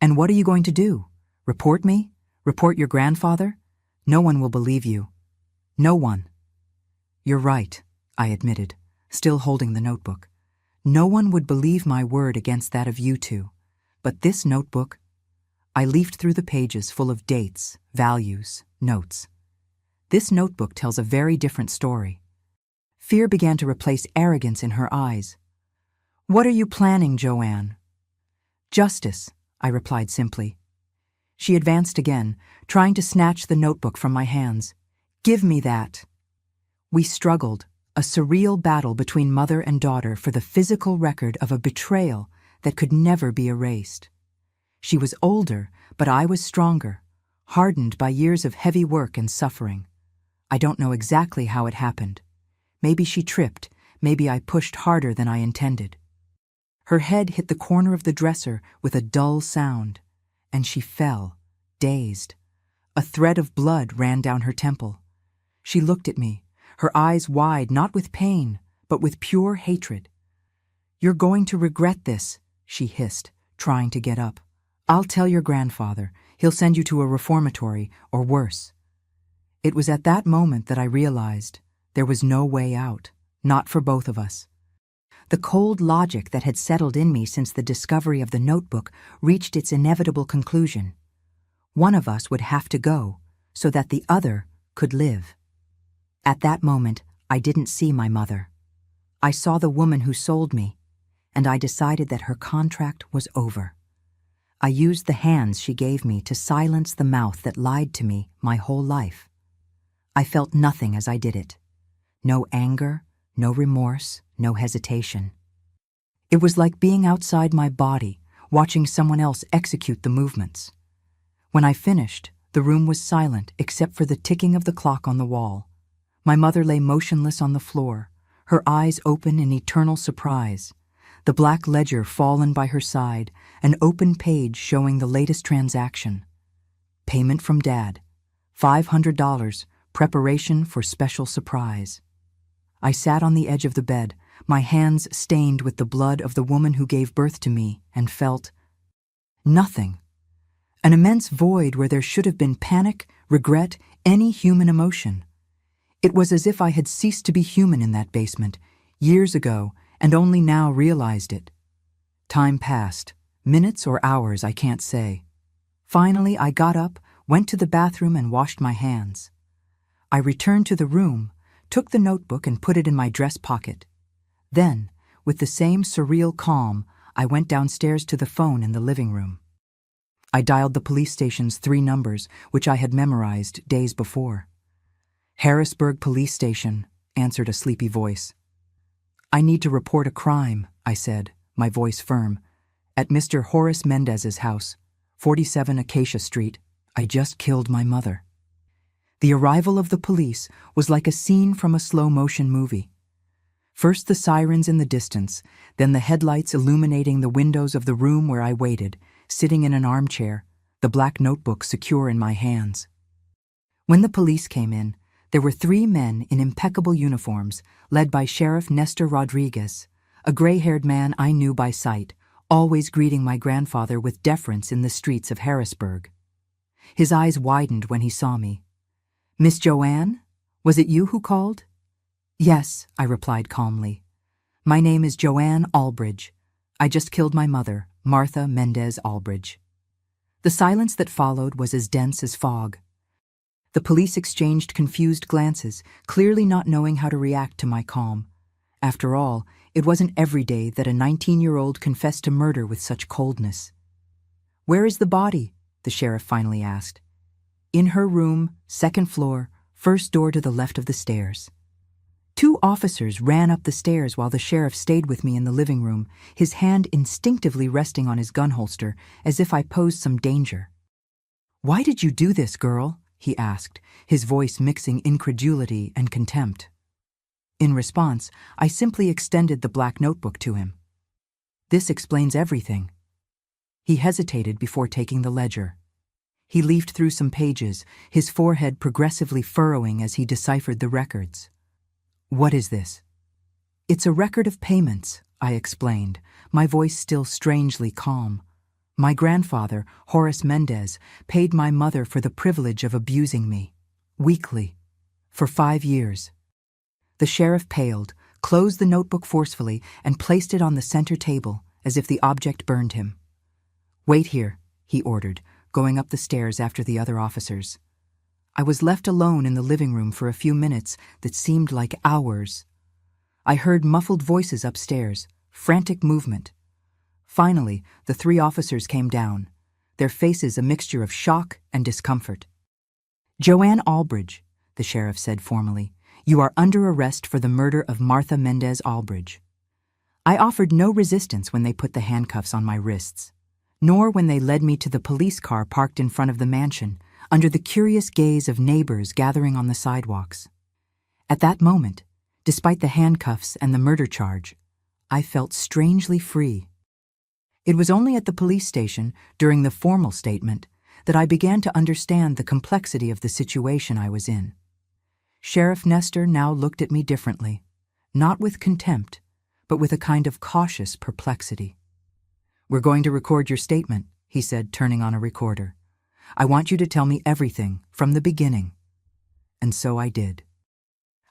And what are you going to do? Report me? Report your grandfather? No one will believe you. No one. You're right, I admitted, still holding the notebook. No one would believe my word against that of you two. But this notebook, I leafed through the pages full of dates, values, notes. This notebook tells a very different story. Fear began to replace arrogance in her eyes. What are you planning, Joanne? Justice, I replied simply. She advanced again, trying to snatch the notebook from my hands. Give me that. We struggled, a surreal battle between mother and daughter for the physical record of a betrayal that could never be erased. She was older, but I was stronger, hardened by years of heavy work and suffering. I don't know exactly how it happened. Maybe she tripped, maybe I pushed harder than I intended. Her head hit the corner of the dresser with a dull sound, and she fell, dazed. A thread of blood ran down her temple. She looked at me, her eyes wide not with pain, but with pure hatred. You're going to regret this, she hissed, trying to get up. I'll tell your grandfather. He'll send you to a reformatory, or worse. It was at that moment that I realized there was no way out, not for both of us. The cold logic that had settled in me since the discovery of the notebook reached its inevitable conclusion. One of us would have to go, so that the other could live. At that moment, I didn't see my mother. I saw the woman who sold me, and I decided that her contract was over. I used the hands she gave me to silence the mouth that lied to me my whole life. I felt nothing as I did it. No anger, no remorse, no hesitation. It was like being outside my body, watching someone else execute the movements. When I finished, the room was silent except for the ticking of the clock on the wall. My mother lay motionless on the floor, her eyes open in eternal surprise. The black ledger fallen by her side, an open page showing the latest transaction. Payment from Dad, $500, preparation for special surprise. I sat on the edge of the bed, my hands stained with the blood of the woman who gave birth to me, and felt nothing. An immense void where there should have been panic, regret, any human emotion. It was as if I had ceased to be human in that basement, years ago, and only now realized it. Time passed, minutes or hours, I can't say. Finally, I got up, went to the bathroom and washed my hands. I returned to the room, took the notebook and put it in my dress pocket. Then, with the same surreal calm, I went downstairs to the phone in the living room. I dialed the police station's 3 numbers, which I had memorized days before. Harrisburg Police Station, answered a sleepy voice. I need to report a crime, I said, my voice firm, at Mr. Horace Mendez's house, 47 Acacia Street. I just killed my mother. The arrival of the police was like a scene from a slow-motion movie. First the sirens in the distance, then the headlights illuminating the windows of the room where I waited, sitting in an armchair, the black notebook secure in my hands. When the police came in, there were 3 men in impeccable uniforms, led by Sheriff Nestor Rodriguez, a gray-haired man I knew by sight, always greeting my grandfather with deference in the streets of Harrisburg. His eyes widened when he saw me. Miss Joanne? Was it you who called? Yes, I replied calmly. My name is Joanne Albridge. I just killed my mother, Martha Mendez Albridge. The silence that followed was as dense as fog. The police exchanged confused glances, clearly not knowing how to react to my calm. After all, it wasn't every day that a 19-year-old confessed to murder with such coldness. "Where is the body?" the sheriff finally asked. "In her room, second floor, first door to the left of the stairs." 2 officers ran up the stairs while the sheriff stayed with me in the living room, his hand instinctively resting on his gun holster as if I posed some danger. "Why did you do this, girl?" he asked, his voice mixing incredulity and contempt. In response, I simply extended the black notebook to him. "This explains everything." He hesitated before taking the ledger. He leafed through some pages, his forehead progressively furrowing as he deciphered the records. "What is this?" "It's a record of payments," I explained, my voice still strangely calm. "My grandfather, Horace Mendez, paid my mother for the privilege of abusing me, weekly, for 5 years. The sheriff paled, closed the notebook forcefully, and placed it on the center table, as if the object burned him. "Wait here," he ordered, going up the stairs after the other officers. I was left alone in the living room for a few minutes that seemed like hours. I heard muffled voices upstairs, frantic movement. Finally, the 3 officers came down, their faces a mixture of shock and discomfort. "Joanne Albridge," the sheriff said formally, "you are under arrest for the murder of Martha Mendez Albridge." I offered no resistance when they put the handcuffs on my wrists, nor when they led me to the police car parked in front of the mansion, under the curious gaze of neighbors gathering on the sidewalks. At that moment, despite the handcuffs and the murder charge, I felt strangely free. It was only at the police station, during the formal statement, that I began to understand the complexity of the situation I was in. Sheriff Nestor now looked at me differently, not with contempt, but with a kind of cautious perplexity. "We're going to record your statement," he said, turning on a recorder. "I want you to tell me everything, from the beginning." And so I did.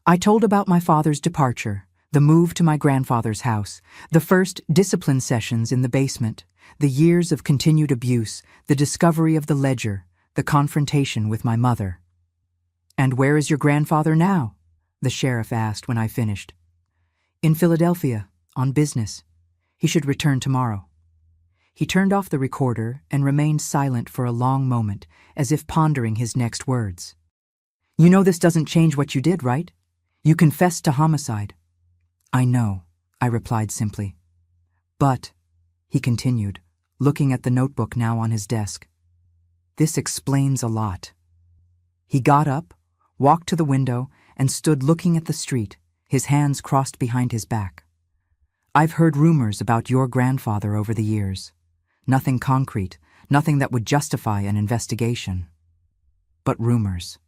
I told about my father's departure, the move to my grandfather's house, the first discipline sessions in the basement, the years of continued abuse, the discovery of the ledger, the confrontation with my mother. "And where is your grandfather now?" the sheriff asked when I finished. "In Philadelphia, on business. He should return tomorrow." He turned off the recorder and remained silent for a long moment, as if pondering his next words. "You know this doesn't change what you did, right? You confessed to homicide." "I know," I replied simply. "But," he continued, looking at the notebook now on his desk, "this explains a lot." He got up, walked to the window, and stood looking at the street, his hands crossed behind his back. "I've heard rumors about your grandfather over the years. Nothing concrete, nothing that would justify an investigation. But rumors."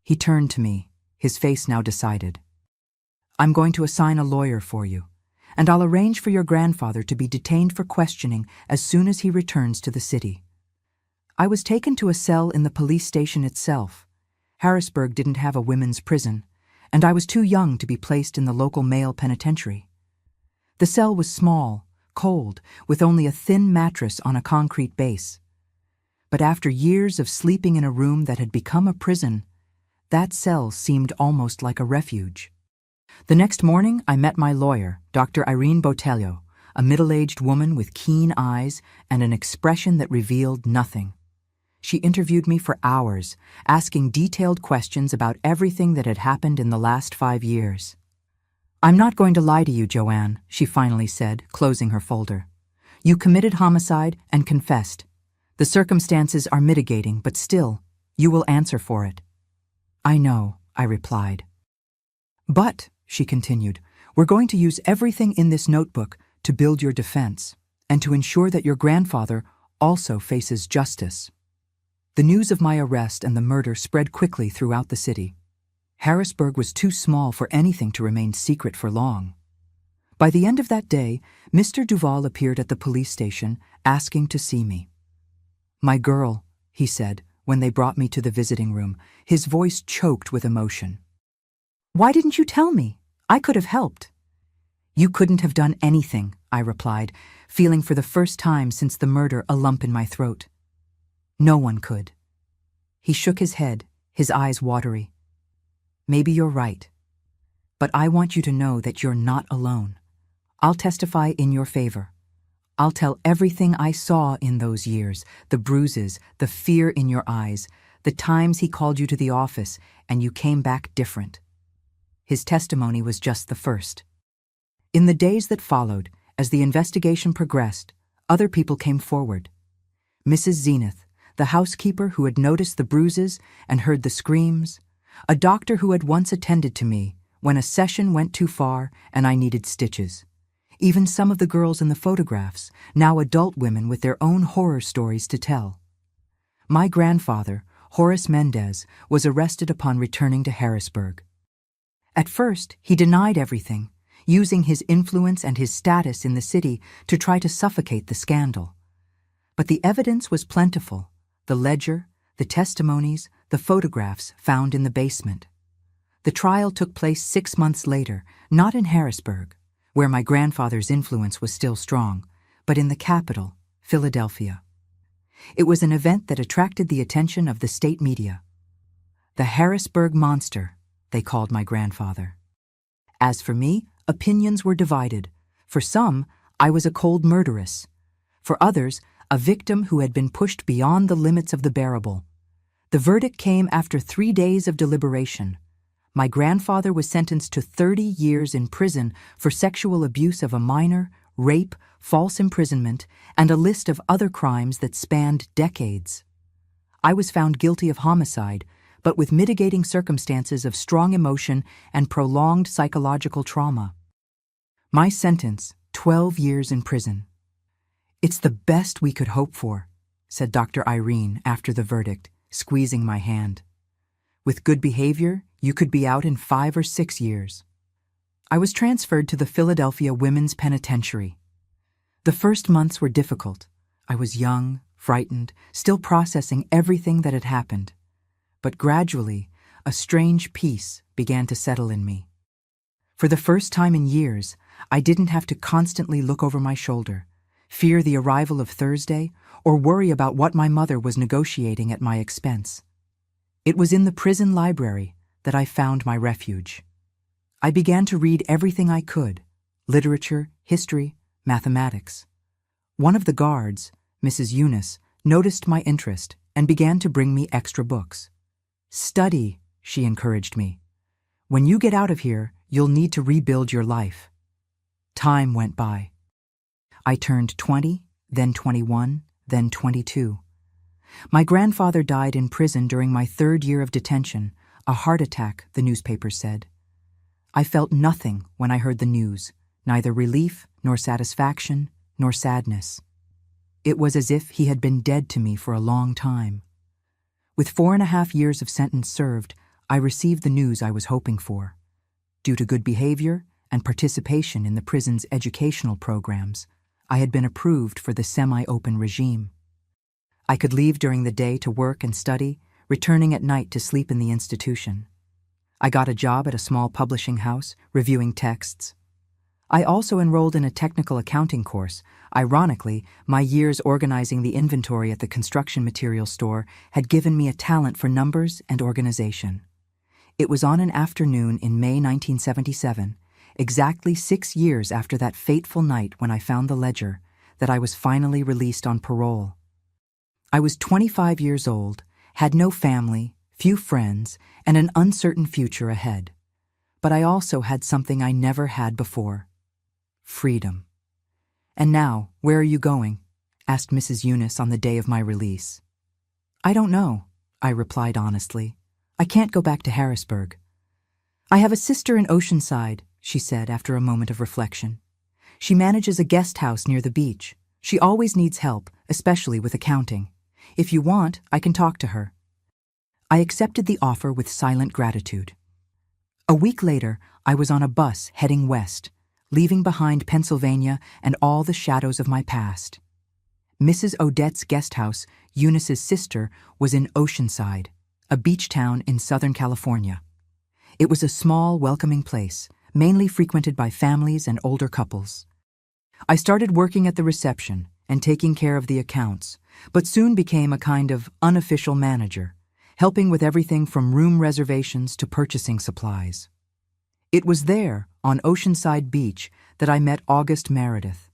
He turned to me, his face now decided. "I'm going to assign a lawyer for you, and I'll arrange for your grandfather to be detained for questioning as soon as he returns to the city." I was taken to a cell in the police station itself. Harrisburg didn't have a women's prison, and I was too young to be placed in the local male penitentiary. The cell was small, cold, with only a thin mattress on a concrete base. But after years of sleeping in a room that had become a prison, that cell seemed almost like a refuge. The next morning, I met my lawyer, Dr. Irene Botelho, a middle-aged woman with keen eyes and an expression that revealed nothing. She interviewed me for hours, asking detailed questions about everything that had happened in the last 5 years. "I'm not going to lie to you, Joanne," she finally said, closing her folder. "You committed homicide and confessed. The circumstances are mitigating, but still, you will answer for it." "I know," I replied. "But," she continued, "we're going to use everything in this notebook to build your defense and to ensure that your grandfather also faces justice." The news of my arrest and the murder spread quickly throughout the city. Harrisburg was too small for anything to remain secret for long. By the end of that day, Mr. Duval appeared at the police station, asking to see me. "My girl," he said, when they brought me to the visiting room, his voice choked with emotion. "Why didn't you tell me? I could have helped." "You couldn't have done anything," I replied, feeling for the first time since the murder a lump in my throat. "No one could." He shook his head, his eyes watery. "Maybe you're right. But I want you to know that you're not alone. I'll testify in your favor. I'll tell everything I saw in those years, the bruises, the fear in your eyes, the times he called you to the office and you came back different." His testimony was just the first. In the days that followed, as the investigation progressed, other people came forward. Mrs. Zenith, the housekeeper who had noticed the bruises and heard the screams, a doctor who had once attended to me when a session went too far and I needed stitches. Even some of the girls in the photographs, now adult women with their own horror stories to tell. My grandfather, Horace Mendez, was arrested upon returning to Harrisburg. At first, he denied everything, using his influence and his status in the city to try to suffocate the scandal. But the evidence was plentiful: the ledger, the testimonies, the photographs found in the basement. The trial took place 6 months later, not in Harrisburg, where my grandfather's influence was still strong, but in the capital, Philadelphia. It was an event that attracted the attention of the state media. The Harrisburg Monster, they called my grandfather. As for me, opinions were divided. For some, I was a cold murderess. For others, a victim who had been pushed beyond the limits of the bearable. The verdict came after 3 days of deliberation. My grandfather was sentenced to 30 years in prison for sexual abuse of a minor, rape, false imprisonment, and a list of other crimes that spanned decades. I was found guilty of homicide, but with mitigating circumstances of strong emotion and prolonged psychological trauma. My sentence, 12 years in prison. "It's the best we could hope for," said Dr. Irene after the verdict, squeezing my hand. "With good behavior, you could be out in 5 or 6 years. I was transferred to the Philadelphia Women's Penitentiary. The first months were difficult. I was young, frightened, still processing everything that had happened. But gradually, a strange peace began to settle in me. For the first time in years, I didn't have to constantly look over my shoulder, fear the arrival of Thursday, or worry about what my mother was negotiating at my expense. It was in the prison library that I found my refuge. I began to read everything I could: literature, history, mathematics. One of the guards, Mrs. Eunice, noticed my interest and began to bring me extra books. "Study," she encouraged me. "When you get out of here, you'll need to rebuild your life." Time went by. I turned 20, then 21, then 22. My grandfather died in prison during my 3rd year of detention, a heart attack, the newspapers said. I felt nothing when I heard the news, neither relief, nor satisfaction, nor sadness. It was as if he had been dead to me for a long time. With 4.5 years of sentence served, I received the news I was hoping for. Due to good behavior and participation in the prison's educational programs, I had been approved for the semi-open regime. I could leave during the day to work and study, returning at night to sleep in the institution. I got a job at a small publishing house, reviewing texts. I also enrolled in a technical accounting course. Ironically, my years organizing the inventory at the construction materials store had given me a talent for numbers and organization. It was on an afternoon in May 1977, exactly 6 years after that fateful night when I found the ledger, that I was finally released on parole. I was 25 years old, had no family, few friends, and an uncertain future ahead. But I also had something I never had before: freedom. "And now, where are you going?" asked Mrs. Eunice on the day of my release. "I don't know," I replied honestly. "I can't go back to Harrisburg." "I have a sister in Oceanside," she said after a moment of reflection. "She manages a guest house near the beach. She always needs help, especially with accounting. If you want, I can talk to her." I accepted the offer with silent gratitude. A week later, I was on a bus heading west, leaving behind Pennsylvania and all the shadows of my past. Mrs. Odette's guest house, Eunice's sister, was in Oceanside, a beach town in Southern California. It was a small, welcoming place, mainly frequented by families and older couples. I started working at the reception and taking care of the accounts, but soon became a kind of unofficial manager, helping with everything from room reservations to purchasing supplies. It was there, on Oceanside Beach, that I met August Meredith.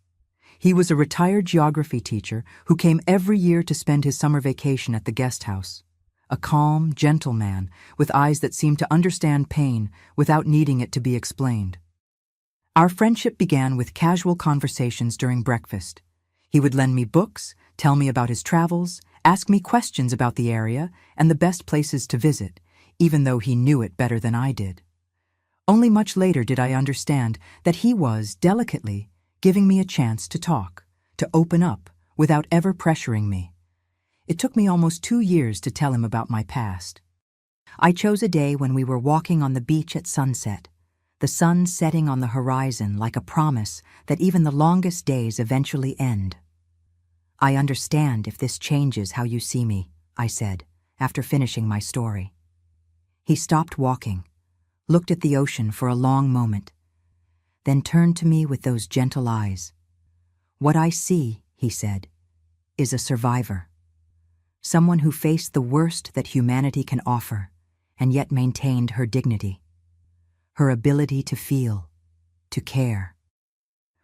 He was a retired geography teacher who came every year to spend his summer vacation at the guest house. A calm, gentle man with eyes that seemed to understand pain without needing it to be explained. Our friendship began with casual conversations during breakfast. He would lend me books, tell me about his travels, ask me questions about the area and the best places to visit, even though he knew it better than I did. Only much later did I understand that he was, delicately, giving me a chance to talk, to open up, without ever pressuring me. It took me almost 2 years to tell him about my past. I chose a day when we were walking on the beach at sunset, the sun setting on the horizon like a promise that even the longest days eventually end. "I understand if this changes how you see me," I said, after finishing my story. He stopped walking, looked at the ocean for a long moment, then turned to me with those gentle eyes. "What I see," he said, "is a survivor. Someone who faced the worst that humanity can offer, and yet maintained her dignity, her ability to feel, to care."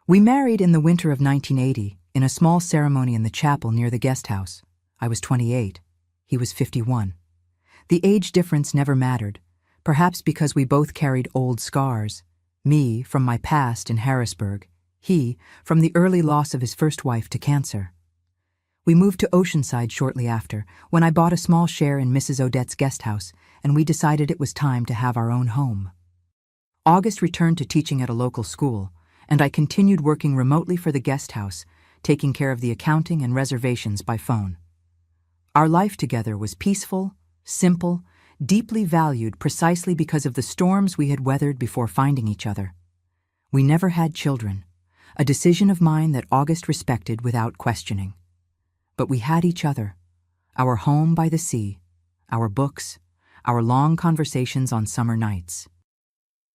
We married in the winter of 1980 in a small ceremony in the chapel near the guest house. I was 28. He was 51. The age difference never mattered, perhaps because we both carried old scars, me from my past in Harrisburg, he from the early loss of his first wife to cancer. We moved to Oceanside shortly after, when I bought a small share in Mrs. Odette's guest house, and we decided it was time to have our own home. August returned to teaching at a local school, and I continued working remotely for the guest house, taking care of the accounting and reservations by phone. Our life together was peaceful, simple, deeply valued precisely because of the storms we had weathered before finding each other. We never had children, a decision of mine that August respected without questioning. But we had each other, our home by the sea, our books, our long conversations on summer nights.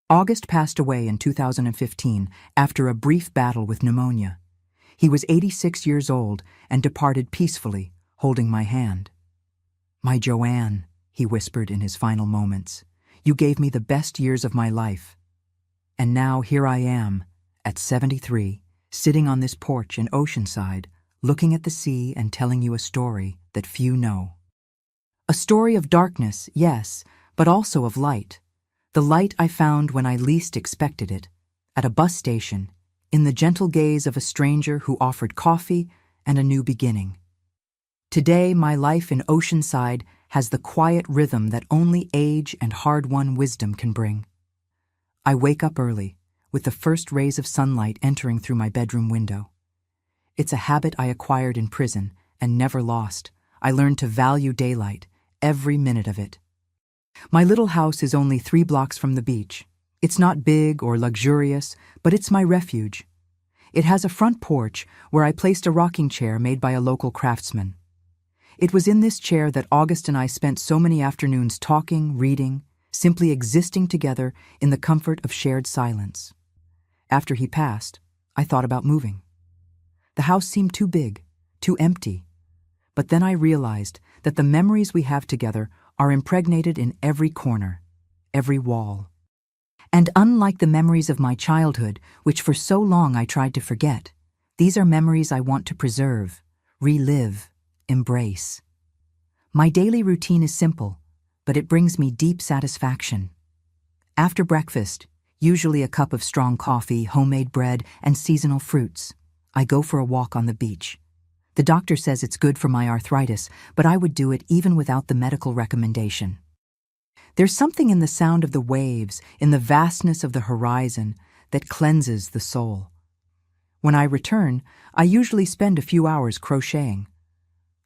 August passed away in 2015 after a brief battle with pneumonia. He was 86 years old and departed peacefully, holding my hand. "My Joanne," he whispered in his final moments, "you gave me the best years of my life. And now here I am, at 73, sitting on this porch in Oceanside, looking at the sea and telling you a story that few know. A story of darkness, yes, but also of light. The light I found when I least expected it, at a bus station, in the gentle gaze of a stranger who offered coffee and a new beginning. Today, my life in Oceanside has the quiet rhythm that only age and hard-won wisdom can bring. I wake up early, with the first rays of sunlight entering through my bedroom window. It's a habit I acquired in prison and never lost. I learned to value daylight, every minute of it. My little house is only 3 blocks from the beach. It's not big or luxurious, but it's my refuge. It has a front porch where I placed a rocking chair made by a local craftsman. It was in this chair that August and I spent so many afternoons talking, reading, simply existing together in the comfort of shared silence. After he passed, I thought about moving. The house seemed too big, too empty. But then I realized that the memories we have together are impregnated in every corner, every wall. And unlike the memories of my childhood, which for so long I tried to forget, these are memories I want to preserve, relive, embrace. My daily routine is simple, but it brings me deep satisfaction. After breakfast, usually a cup of strong coffee, homemade bread, and seasonal fruits, I go for a walk on the beach. The doctor says it's good for my arthritis, but I would do it even without the medical recommendation. There's something in the sound of the waves, in the vastness of the horizon, that cleanses the soul. When I return, I usually spend a few hours crocheting.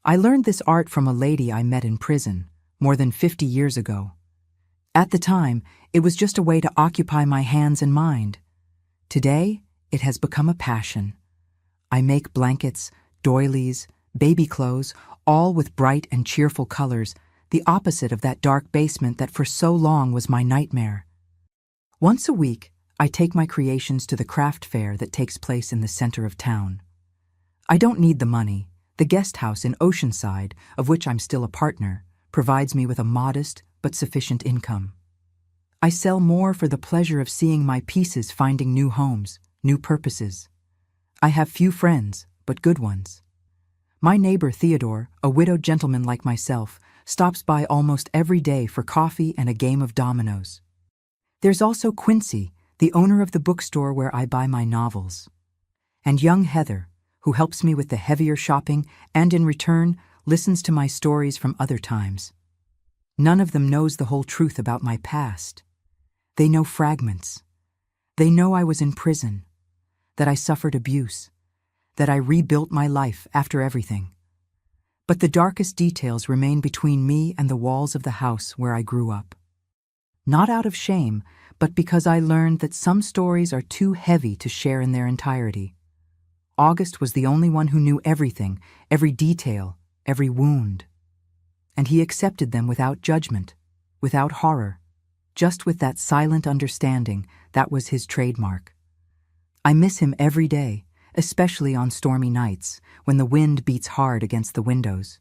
I learned this art from a lady I met in prison, more than 50 years ago. At the time, it was just a way to occupy my hands and mind. Today, it has become a passion. I make blankets, doilies, baby clothes, all with bright and cheerful colors, the opposite of that dark basement that for so long was my nightmare. Once a week, I take my creations to the craft fair that takes place in the center of town. I don't need the money. The guest house in Oceanside, of which I'm still a partner, provides me with a modest but sufficient income. I sell more for the pleasure of seeing my pieces finding new homes, new purposes. I have few friends, but good ones. My neighbor Theodore, a widowed gentleman like myself, stops by almost every day for coffee and a game of dominoes. There's also Quincy, the owner of the bookstore where I buy my novels. And young Heather, who helps me with the heavier shopping and in return listens to my stories from other times. None of them knows the whole truth about my past. They know fragments. They know I was in prison, that I suffered abuse, that I rebuilt my life after everything. But the darkest details remain between me and the walls of the house where I grew up. Not out of shame, but because I learned that some stories are too heavy to share in their entirety. August was the only one who knew everything, every detail, every wound. And he accepted them without judgment, without horror, just with that silent understanding that was his trademark. I miss him every day, especially on stormy nights, when the wind beats hard against the windows.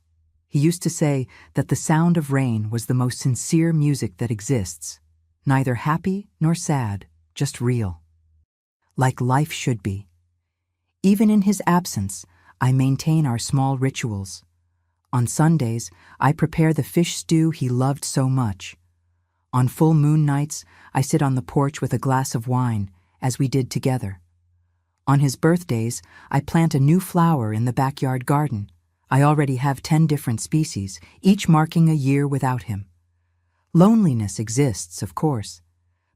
He used to say that the sound of rain was the most sincere music that exists, neither happy nor sad, just real. Like life should be. Even in his absence, I maintain our small rituals. On Sundays, I prepare the fish stew he loved so much. On full moon nights, I sit on the porch with a glass of wine, as we did together. On his birthdays, I plant a new flower in the backyard garden. I already have 10 different species, each marking a year without him. Loneliness exists, of course,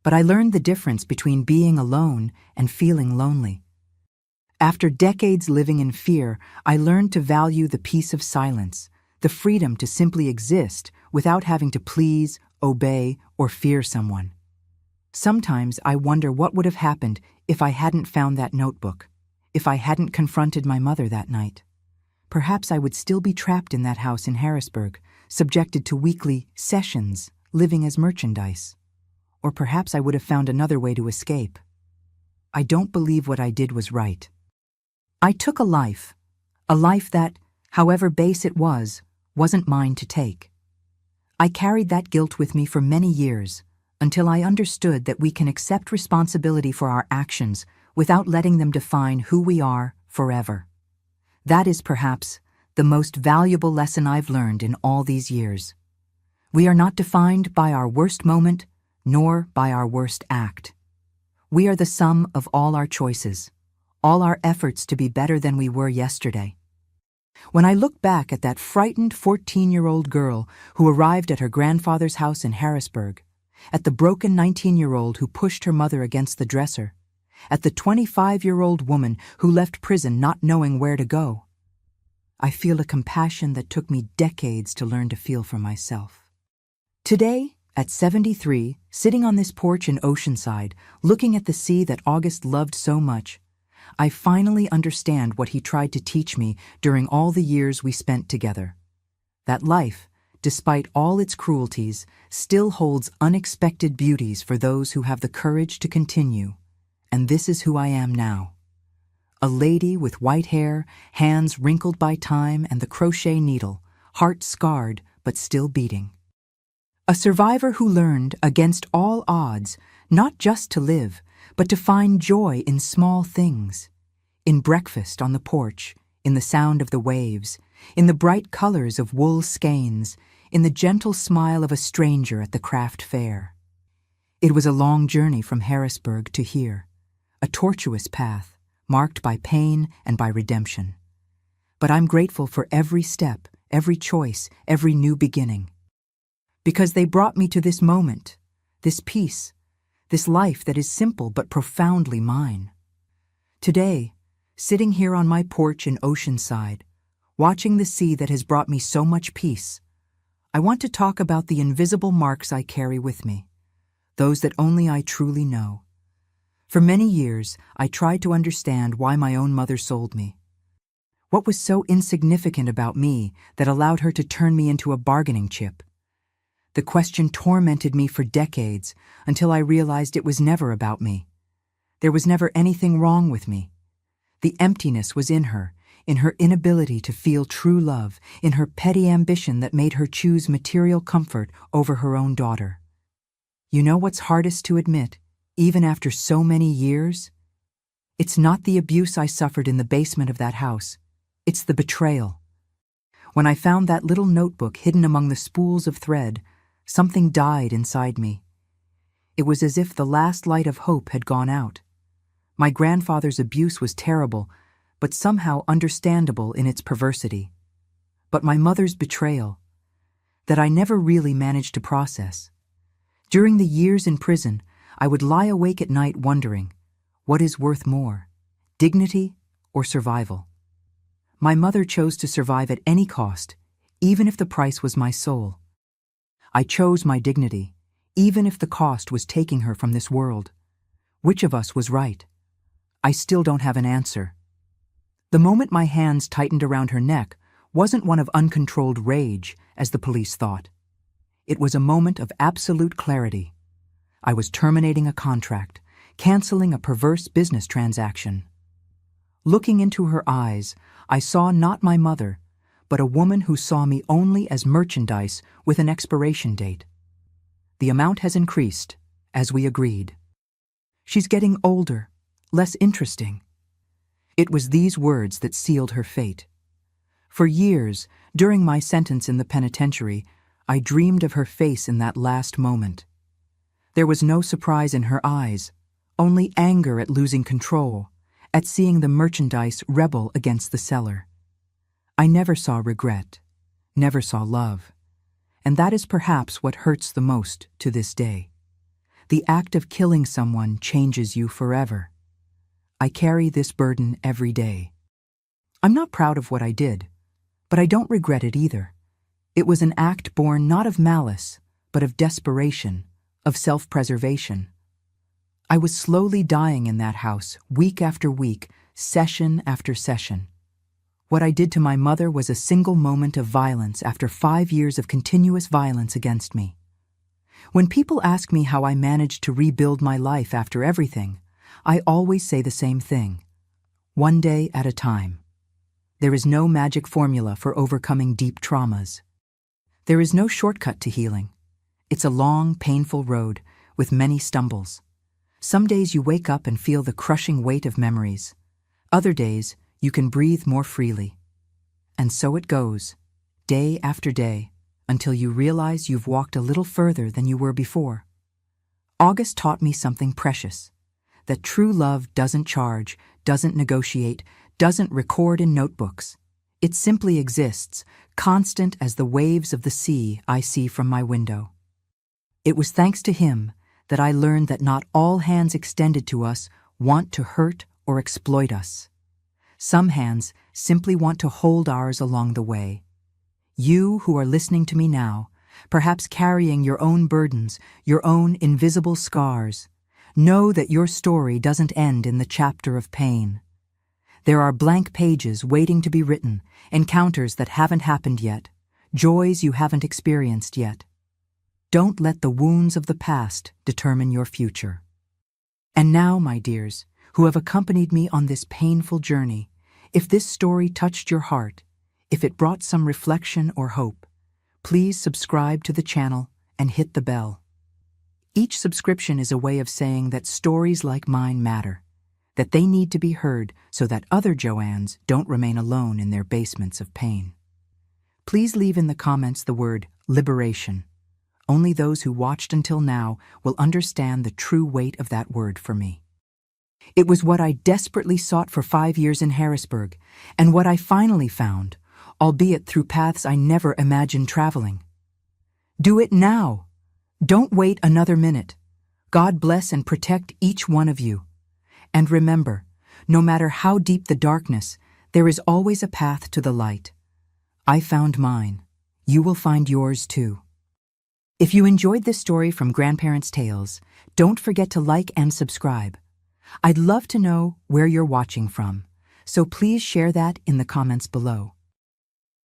but I learned the difference between being alone and feeling lonely. After decades living in fear, I learned to value the peace of silence, the freedom to simply exist without having to please, obey, or fear someone. Sometimes I wonder what would have happened if I hadn't found that notebook, if I hadn't confronted my mother that night. Perhaps I would still be trapped in that house in Harrisburg, subjected to weekly sessions, living as merchandise. Or perhaps I would have found another way to escape. I don't believe what I did was right. I took a life that, however base it was, wasn't mine to take. I carried that guilt with me for many years, until I understood that we can accept responsibility for our actions without letting them define who we are forever. That is perhaps the most valuable lesson I've learned in all these years. We are not defined by our worst moment, nor by our worst act. We are the sum of all our choices, all our efforts to be better than we were yesterday. When I look back at that frightened 14-year-old girl who arrived at her grandfather's house in Harrisburg, at the broken 19-year-old who pushed her mother against the dresser, at the 25-year-old woman who left prison not knowing where to go, I feel a compassion that took me decades to learn to feel for myself. Today, at 73, sitting on this porch in Oceanside, looking at the sea that August loved so much, I finally understand what he tried to teach me during all the years we spent together. That life, despite all its cruelties, still holds unexpected beauties for those who have the courage to continue. And this is who I am now. A lady with white hair, hands wrinkled by time and the crochet needle, heart scarred but still beating. A survivor who learned, against all odds, not just to live, but to find joy in small things. In breakfast on the porch, in the sound of the waves, in the bright colors of wool skeins, in the gentle smile of a stranger at the craft fair. It was a long journey from Harrisburg to here, a tortuous path, marked by pain and by redemption. But I'm grateful for every step, every choice, every new beginning. Because they brought me to this moment, this peace, this life that is simple but profoundly mine. Today, sitting here on my porch in Oceanside, watching the sea that has brought me so much peace, I want to talk about the invisible marks I carry with me, those that only I truly know. For many years, I tried to understand why my own mother sold me. What was so insignificant about me that allowed her to turn me into a bargaining chip? The question tormented me for decades until I realized it was never about me. There was never anything wrong with me. The emptiness was in her, in her inability to feel true love, in her petty ambition that made her choose material comfort over her own daughter. You know what's hardest to admit, even after so many years? It's not the abuse I suffered in the basement of that house. It's the betrayal. When I found that little notebook hidden among the spools of thread, something died inside me. It was as if the last light of hope had gone out. My grandfather's abuse was terrible, but somehow understandable in its perversity. But my mother's betrayal, that I never really managed to process. During the years in prison, I would lie awake at night wondering, what is worth more, dignity or survival? My mother chose to survive at any cost, even if the price was my soul. I chose my dignity, even if the cost was taking her from this world. Which of us was right? I still don't have an answer. The moment my hands tightened around her neck wasn't one of uncontrolled rage, as the police thought. It was a moment of absolute clarity. I was terminating a contract, canceling a perverse business transaction. Looking into her eyes, I saw not my mother, but a woman who saw me only as merchandise with an expiration date. The amount has increased, as we agreed. She's getting older, less interesting. It was these words that sealed her fate. For years, during my sentence in the penitentiary, I dreamed of her face in that last moment. There was no surprise in her eyes, only anger at losing control, at seeing the merchandise rebel against the seller. I never saw regret, never saw love, and that is perhaps what hurts the most to this day. The act of killing someone changes you forever. I carry this burden every day. I'm not proud of what I did, but I don't regret it either. It was an act born not of malice, but of desperation, of self-preservation. I was slowly dying in that house, week after week, session after session. What I did to my mother was a single moment of violence after 5 years of continuous violence against me. When people ask me how I managed to rebuild my life after everything, I always say the same thing: one day at a time. There is no magic formula for overcoming deep traumas. There is no shortcut to healing. It's a long, painful road with many stumbles. Some days you wake up and feel the crushing weight of memories. Other days, you can breathe more freely. And so it goes, day after day, until you realize you've walked a little further than you were before. August taught me something precious: that true love doesn't charge, doesn't negotiate, doesn't record in notebooks. It simply exists, constant as the waves of the sea I see from my window. It was thanks to him that I learned that not all hands extended to us want to hurt or exploit us. Some hands simply want to hold ours along the way. You who are listening to me now, perhaps carrying your own burdens, your own invisible scars, know that your story doesn't end in the chapter of pain. There are blank pages waiting to be written, encounters that haven't happened yet, joys you haven't experienced yet. Don't let the wounds of the past determine your future. And now, my dears, who have accompanied me on this painful journey, if this story touched your heart, if it brought some reflection or hope, please subscribe to the channel and hit the bell. Each subscription is a way of saying that stories like mine matter, that they need to be heard so that other Joannes don't remain alone in their basements of pain. Please leave in the comments the word liberation. Only those who watched until now will understand the true weight of that word for me. It was what I desperately sought for 5 years in Harrisburg, and what I finally found, albeit through paths I never imagined traveling. Do it now. Don't wait another minute. God bless and protect each one of you. And remember, no matter how deep the darkness, there is always a path to the light. I found mine. You will find yours too. If you enjoyed this story from Grandparents' Tales, don't forget to like and subscribe. I'd love to know where you're watching from, so please share that in the comments below.